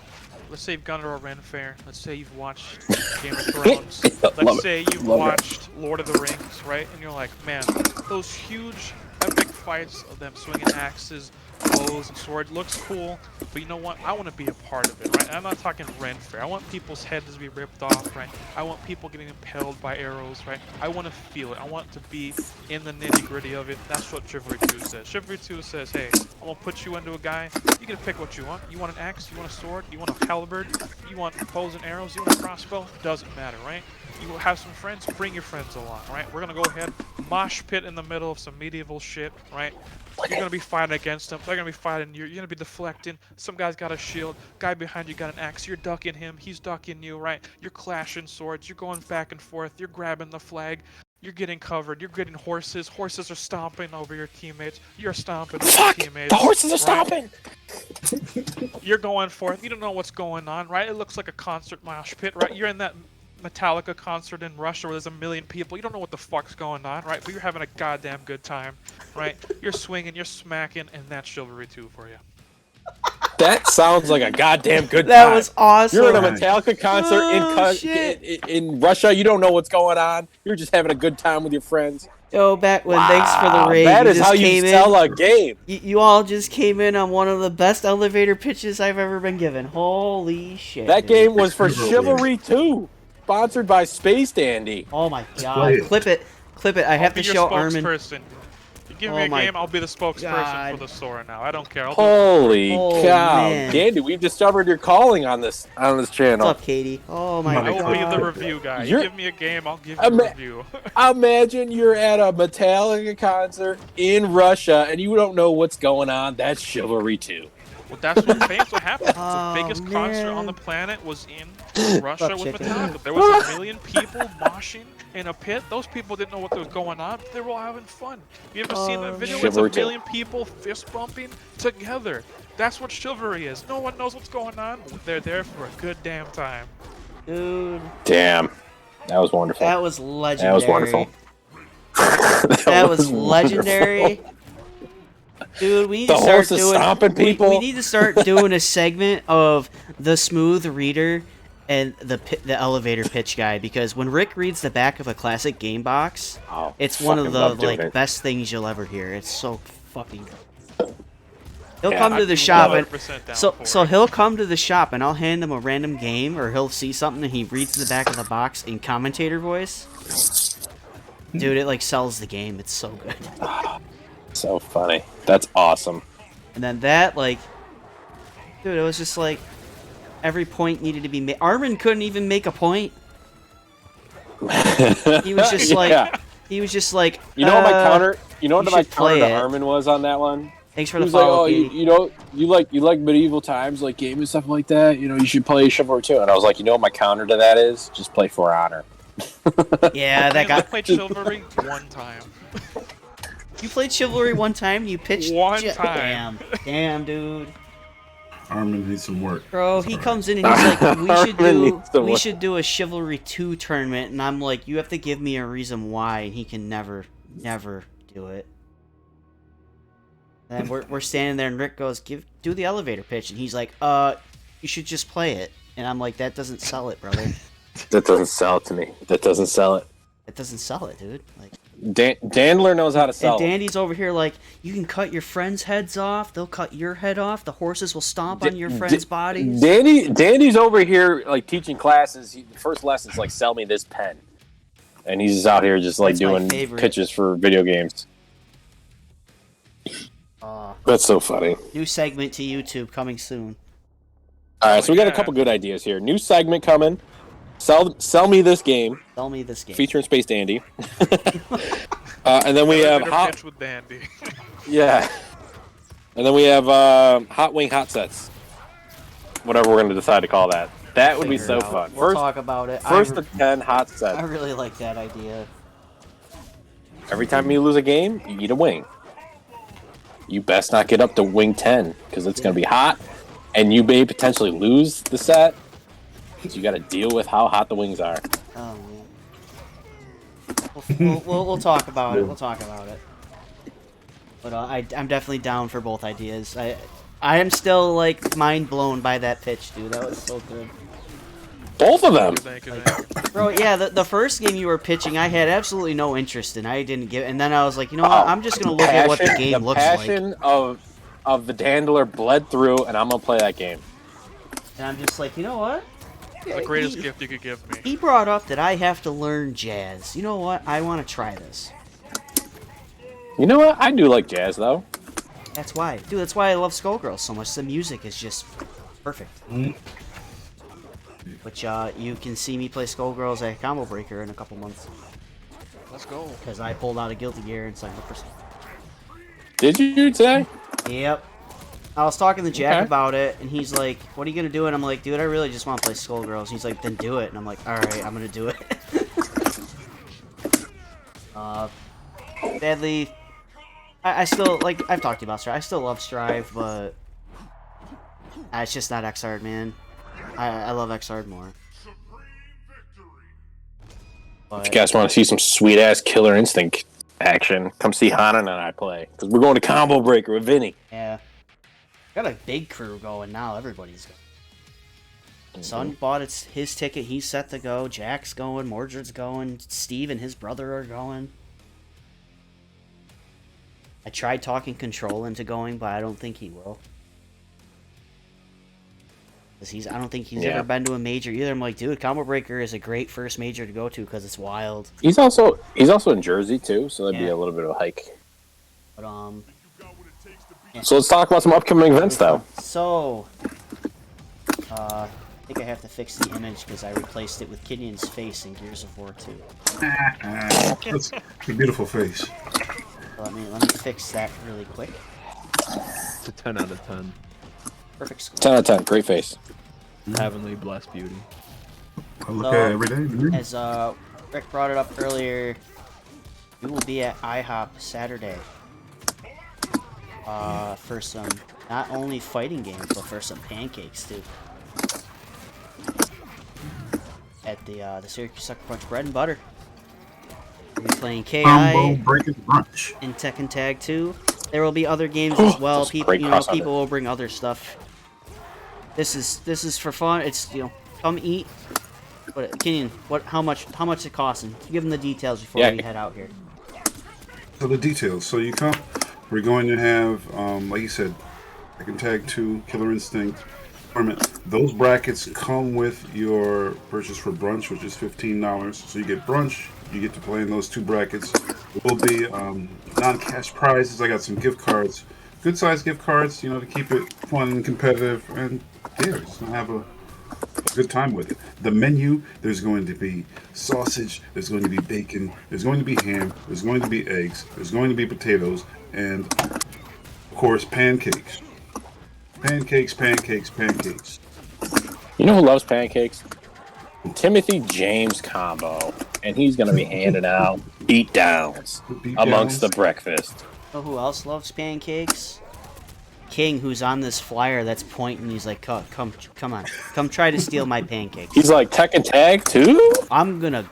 let's say you've gone to a Ren fair. Let's say you've watched Game of Thrones. Love Let's it. say you've Love it. watched Lord of the Rings, right? And you're like, man, those huge, epic fights of them swinging axes, bows, and swords looks cool. But you know what? I want to be a part of it, right? And I'm not talking Ren fair. I want people's heads to be ripped off, right? I want people getting impaled by arrows, right? I want to feel it. I want to be in the nitty-gritty of it. That's what Chivalry 2 says. Chivalry 2 says, hey, I'm going to put you into a guy. You can pick what you want. You want an axe? You want a sword? You want a halberd? You want bows and arrows? You want a crossbow? Doesn't matter, right? You have some friends? Bring your friends along, right? We're going to go ahead, mosh pit in the middle of some medieval shit, right? You're going to be fighting against them. They're going to be fighting you. You're going to be deflecting. Some guy's got a shield. Guy behind you got an axe. You're ducking him. He's ducking you, right? You're clashing swords. You're going back and forth. You're grabbing the flag. You're getting covered. You're getting horses. Horses are stomping over your teammates. You're stomping over your Fuck! teammates. The horses are right? stopping! You're going forth. You don't know what's going on, right? It looks like a concert mosh pit, right? You're in that Metallica concert in Russia where there's a million people. You don't know what the fuck's going on, right? But you're having a goddamn good time, right? You're swinging, you're smacking, and that's Chivalry 2 for you. That sounds like a goddamn good That time. was awesome. You're at a Metallica concert Oh, in Russia. You don't know what's going on. You're just having a good time with your friends. Yo, back when thanks for the raid. That you is just how you came sell in. a game. You all just came in on one of the best elevator pitches I've ever been given. Holy shit. That dude. game was for Chivalry 2, sponsored by Space Dandy. Oh my god. Clip it. Clip it. I have to show Armin. You give me a game, I'll be the spokesperson for the store now. I don't care. Holy cow. man. Dandy, we've discovered your calling on this channel. What's up, Katie? Oh my I will god. be the review guy. You give me a game, I'll give you a review. Imagine you're at a Metallica concert in Russia and you don't know what's going on. That's Chivalry 2. Well, that's what happened. Oh, The biggest concert on the planet was in Russia with chicken. Metallica. There was 1 million people moshing in a pit. Those people didn't know what was going on, but they were all having fun. You ever seen that video? It's Chivalry 1 million people fist bumping together. That's what Chivalry is. No one knows what's going on. They're there for a good damn time. Dude. Damn. That was wonderful. That was legendary. That was wonderful. That was legendary. Dude, we need to start doing. Stomping people. We need to start doing a segment of the smooth reader and the elevator pitch guy, because when Rick reads the back of a classic game box, it's one of the best things you'll ever hear. It's so fucking good. He'll come to the shop and so he'll come to the shop and I'll hand him a random game, or he'll see something and he reads the back of the box in commentator voice. Dude, it like sells the game. It's so good. So funny. That's awesome. And then that, like, dude, it was just like every point needed to be made. Armin couldn't even make a point. He was just like, You know what my counter? You know what my counter to it. Armin was on that one? Thanks for the He was follow. like, oh, you like medieval times, like game and stuff like that. You know, you should play Chivalry 2. And I was like, you know what my counter to that is? Just play For Honor. Yeah, that guy. I played Chivalry 1 time. You played Chivalry 1 time? You pitched 1 time. Damn, dude. Armin needs some work. Bro, he comes in and he's like, we should do a Chivalry 2 tournament, and I'm like, you have to give me a reason why, and he can never do it. And we're standing there, and Rick goes, do the elevator pitch, and he's like, you should just play it. And I'm like, that doesn't sell it, brother. That doesn't sell it to me. That doesn't sell it. It doesn't sell it, dude. Like, Dandler knows how to sell. And Dandy's over here like, you can cut your friends' heads off. They'll cut your head off. The horses will stomp on your friends' bodies. Dandy's over here like teaching classes. The first lesson's like, sell me this pen, and he's just out here just like doing pitches for video games. That's so funny. New segment to YouTube coming soon. All right, so we got a couple good ideas here. New segment coming. Sell me this game. Sell me this game. Featuring Space Dandy. And then we have Hot with Dandy. Yeah. And then we have Hot Wing Hot Sets. Whatever we're going to decide to call that. That would be so fun. We'll talk about it. First to 10 hot sets. I really like that idea. Every time you lose a game, you eat a wing. You best not get up to wing 10, because it's going to be hot, and you may potentially lose the set. So you got to deal with how hot the wings are. Oh man. We'll talk about it. We'll talk about it. But I'm definitely down for both ideas. I am still like mind blown by that pitch, dude. That was so good. Both of them. Like, bro, yeah, the first game you were pitching, I had absolutely no interest in. I didn't give, and then I was like, you know what? I'm just gonna look at what the game looks like. The passion of the Dandler bled through, and I'm gonna play that game. And I'm just like, you know what? The greatest gift you could give me. He brought up that I have to learn jazz. You know what? I want to try this. You know what? I do like jazz, though. That's why. Dude, that's why I love Skullgirls so much. The music is just perfect. Which, you can see me play Skullgirls at Combo Breaker in a couple months. Let's go. Because I pulled out a Guilty Gear and signed up for something. Did you today? Yep. I was talking to Jack about it, and he's like, what are you going to do? And I'm like, dude, I really just want to play Skullgirls. He's like, then do it. And I'm like, alright, I'm going to do it. Sadly, I still, like, I've talked to you about Strive. I still love Strive, but it's just not Xrd, man. I love Xrd more. But, if you guys want to see some sweet-ass Killer Instinct action, come see Hanan and I play. Because we're going to Combo Breaker with Vinny. Yeah. Got a big crew going now. Everybody's going. Son bought his ticket. He's set to go. Jack's going. Mordred's going. Steve and his brother are going. I tried talking Control into going, but I don't think he will. I don't think he's ever been to a major either. I'm like, dude, Combo Breaker is a great first major to go to because it's wild. He's also in Jersey too, so that'd be a little bit of a hike. But yeah. So let's talk about some upcoming events, though. So, I think I have to fix the image because I replaced it with Kidion's face in Gears of War 2. That's a beautiful face. So let me fix that really quick. It's a 10 out of 10. Perfect score. 10 out of 10. Great face. Heavenly blessed beauty. I look at it every day. As Rick brought it up earlier, we will be at IHOP Saturday for some not only fighting games but for some pancakes too. At the Syracuse Sucker Punch Bread and Butter. We'll be playing KI in Tekken Tag 2. There will be other games as well. People will bring other stuff. This is for fun. It's come eat. But Kenyon, how much it costing? Give them the details before we head out here. So the details. So you come. We're going to have, like you said, Tekken Tag 2, Killer Instinct, tournament. Those brackets come with your purchase for brunch, which is $15. So you get brunch. You get to play in those two brackets. There will be non-cash prizes. I got some gift cards, good-sized gift cards, to keep it fun and competitive, and just have a good time with it. The menu: there's going to be sausage, there's going to be bacon, there's going to be ham, there's going to be eggs, there's going to be potatoes, and of course pancakes. Pancakes. You know who loves pancakes? Timothy James Combo, and he's going to be handing out beatdowns amongst the breakfast. You know who else loves pancakes? King, who's on this flyer that's pointing. He's like, come on, come try to steal my pancakes. He's like, Tekken Tag 2? I'm gonna,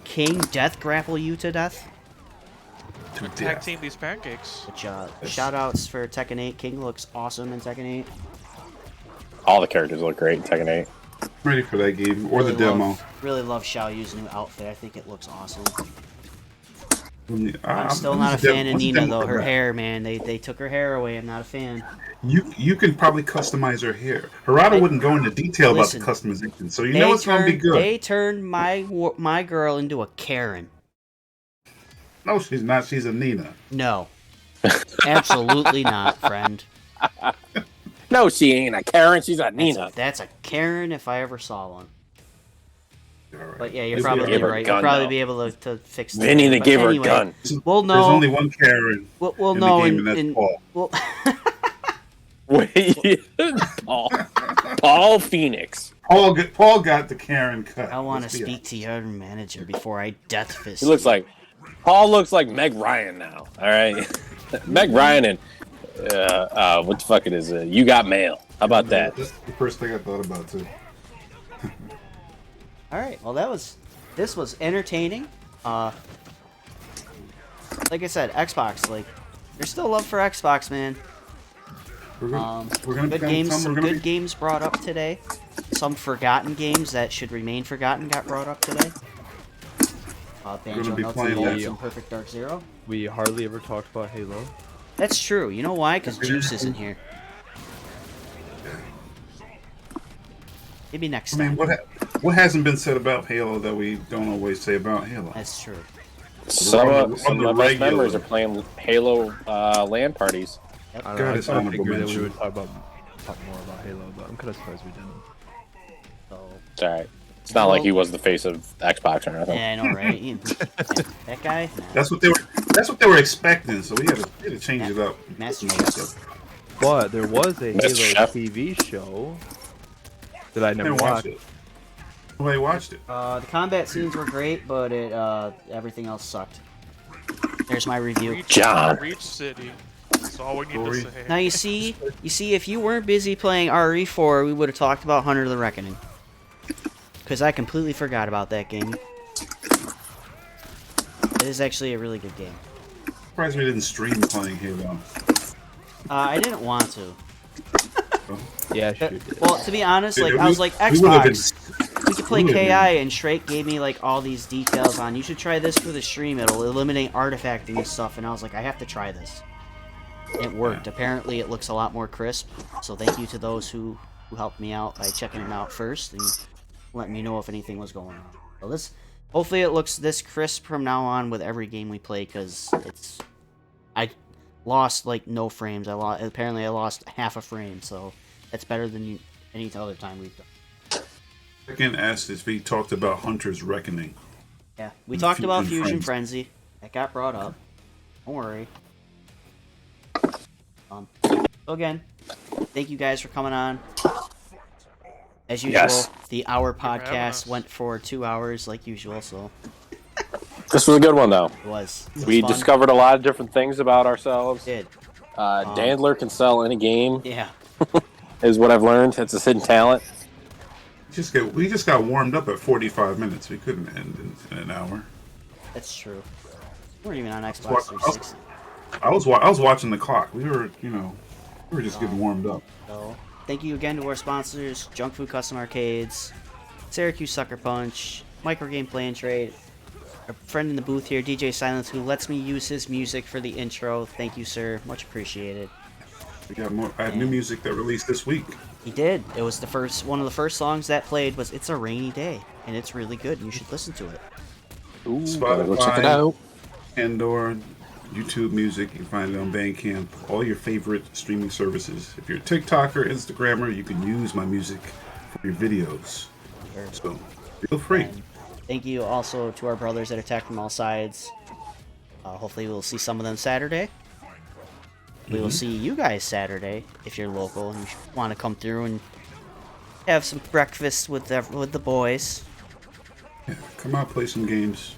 King death grapple you to death. Tag team these pancakes. Which, shout outs for Tekken 8. King looks awesome in Tekken 8. All the characters look great in Tekken 8. Ready for that game or the demo. Really love Xiao Yu's new outfit. I think it looks awesome. I'm still not a fan of Nina though. Her hair, man, they took her hair away. I'm not a fan. You can probably customize her hair. Harada wouldn't go into detail about the customization, so know it's gonna be good. They turned my girl into a Karen. No, she's not. She's a Nina. No, absolutely not, friend. No, she ain't a Karen. She's a Nina. That's a Karen if I ever saw one. Right. But yeah, you're probably right. You'll probably be able to fix that. Vinny, they gave her a gun. Well, no. There's only one Karen. Well, no, and that's Paul. Well, wait, Paul Phoenix. Paul got the Karen cut. I want to speak to your manager before I death fist. Paul looks like Meg Ryan now. All right, Meg Ryan and what the fuck it is? You Got Mail. How about that? That's the first thing I thought about too. All right. Well, this was entertaining. Like I said, Xbox. Like, there's still love for Xbox, man. We're gonna good games. Some good games brought up today. Some forgotten games that should remain forgotten got brought up today. Banjo and Perfect Dark Zero. We hardly ever talked about Halo. That's true. You know why? Because Juice isn't here. Maybe next time. What hasn't been said about Halo that we don't always say about Halo? That's true. Some of my best memories are playing Halo LAN parties. Yep. I figured that we would talk more about Halo, but I'm kind of surprised we didn't. It's alright. It's not like he was the face of Xbox or anything. Yeah, I know, right? That guy. Nah. That's what they were expecting. So we had to change it up. Master Chief. But there was a Halo TV show that I never watched. Nobody watched it. The combat scenes were great, but everything else sucked. There's my review. John. Reach City. That's all we need to say. Now you see, if you weren't busy playing RE4, we would have talked about Hunter of the Reckoning. Because I completely forgot about that game. It is actually a really good game. Surprised we didn't stream playing Halo. I didn't want to. Yeah, sure. Did. Well, to be honest, like Dude, I was like, we would've been- Xbox. We could play we would've KI, been- and Shrake gave me like all these details on. You should try this for the stream. It'll eliminate artifacting and stuff. And I was like, I have to try this. It worked. Apparently, it looks a lot more crisp. So thank you to those who helped me out by checking it out first and letting me know if anything was going on. So this, hopefully, it looks this crisp from now on with every game we play, because I lost like no frames. Apparently I lost half a frame, so that's better than any other time we've done. Second asked if he talked about Hunter's Reckoning. Yeah, we talked about Fusion Frenzy. Frenzy. That got brought up. Don't worry. So again, thank you guys for coming on. As usual, Yes. the hour for having podcast us. went for 2 hours like usual, so This was a good one, though. it was. It was We fun. discovered a lot of different things about ourselves. We did. Dandler can sell any game, Yeah. is what I've learned. It's a hidden talent. We just got warmed up at 45 minutes. We couldn't end in an hour. That's true. We weren't even on Xbox What- 360. I was watching the clock. We were just getting warmed up. So, thank you again to our sponsors, Junk Food Custom Arcades, Syracuse Sucker Punch, Micro Game Play and Trade, our friend in the booth here, DJ Silence, who lets me use his music for the intro. Thank you, sir. Much appreciated. We got more. I had new music that released this week. He did. It was one of the first songs that played was "It's a Rainy Day," and it's really good. You should listen to it. Ooh, Spotify. gotta go check it out. Pandora, YouTube Music. You can find it on Bandcamp. All your favorite streaming services. If you're a TikToker, Instagrammer, you can use my music for your videos. So feel free. And thank you also to our brothers that attack from all sides. Hopefully, we'll see some of them Saturday. We will see you guys Saturday if you're local and you want to come through and have some breakfast with the boys. Yeah, come out, play some games.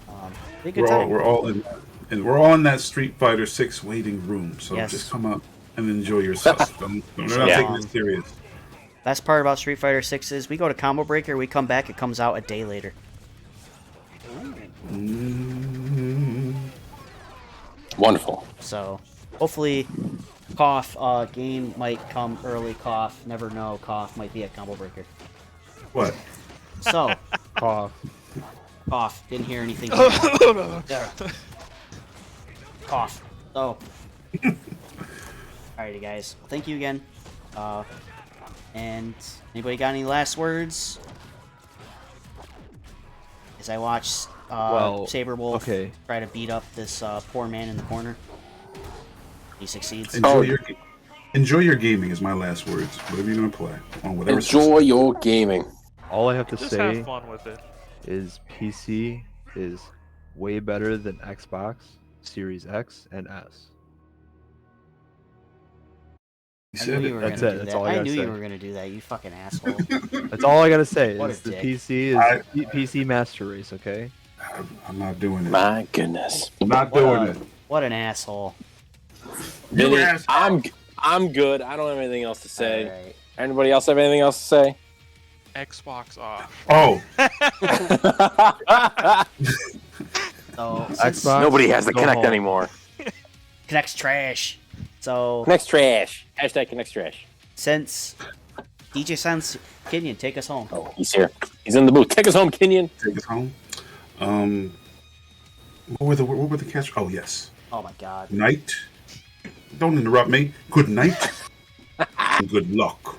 Be a good time. We're all in that Street Fighter 6 waiting room. So Yes. just come out and enjoy yourself. We're not Yeah. taking this serious. Best part about Street Fighter 6 is we go to Combo Breaker, we come back, it comes out a day later. Wonderful. So hopefully, cough game might come early. Cough, never know. Cough might be at Combo Breaker. What? So Cough. cough. Didn't hear anything. There. Cough. So. Alrighty, guys. Well, thank you again. And anybody got any last words? As I watch Saberwolf okay. try to beat up this poor man in the corner. He succeeds. Enjoy your gaming is my last words. Whatever you're gonna play on whatever. Enjoy your gaming. All I have to Just say have fun with it. is PC is way better than Xbox Series X and S. You I said knew it. you were That's gonna it. do That's that. all I I gotta knew say. you were gonna do that. You fucking asshole. That's all I gotta say. What Is a the dick. PC is I- PC Master Race, okay? I'm not doing it. My goodness. I'm not What doing a- it. What an asshole. You Vinny, asshole. I'm good. I don't have anything else to say. Alright. Anybody else have anything else to say? Xbox off. Oh, So since Xbox. Nobody has the Go Connect home. anymore. Connect's trash. So Connect's trash. Hashtag Connect's trash. since DJ Sans Kenyon, take us home. Oh, he's here. He's in the booth. Take us home, Kenyon. take us home. What were the catch? Oh yes. Oh my god. Night. Don't interrupt me. Good night. And good luck.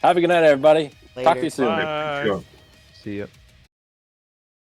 Have a good night, everybody. Talk to Later. you soon. Bye. Sure. See ya.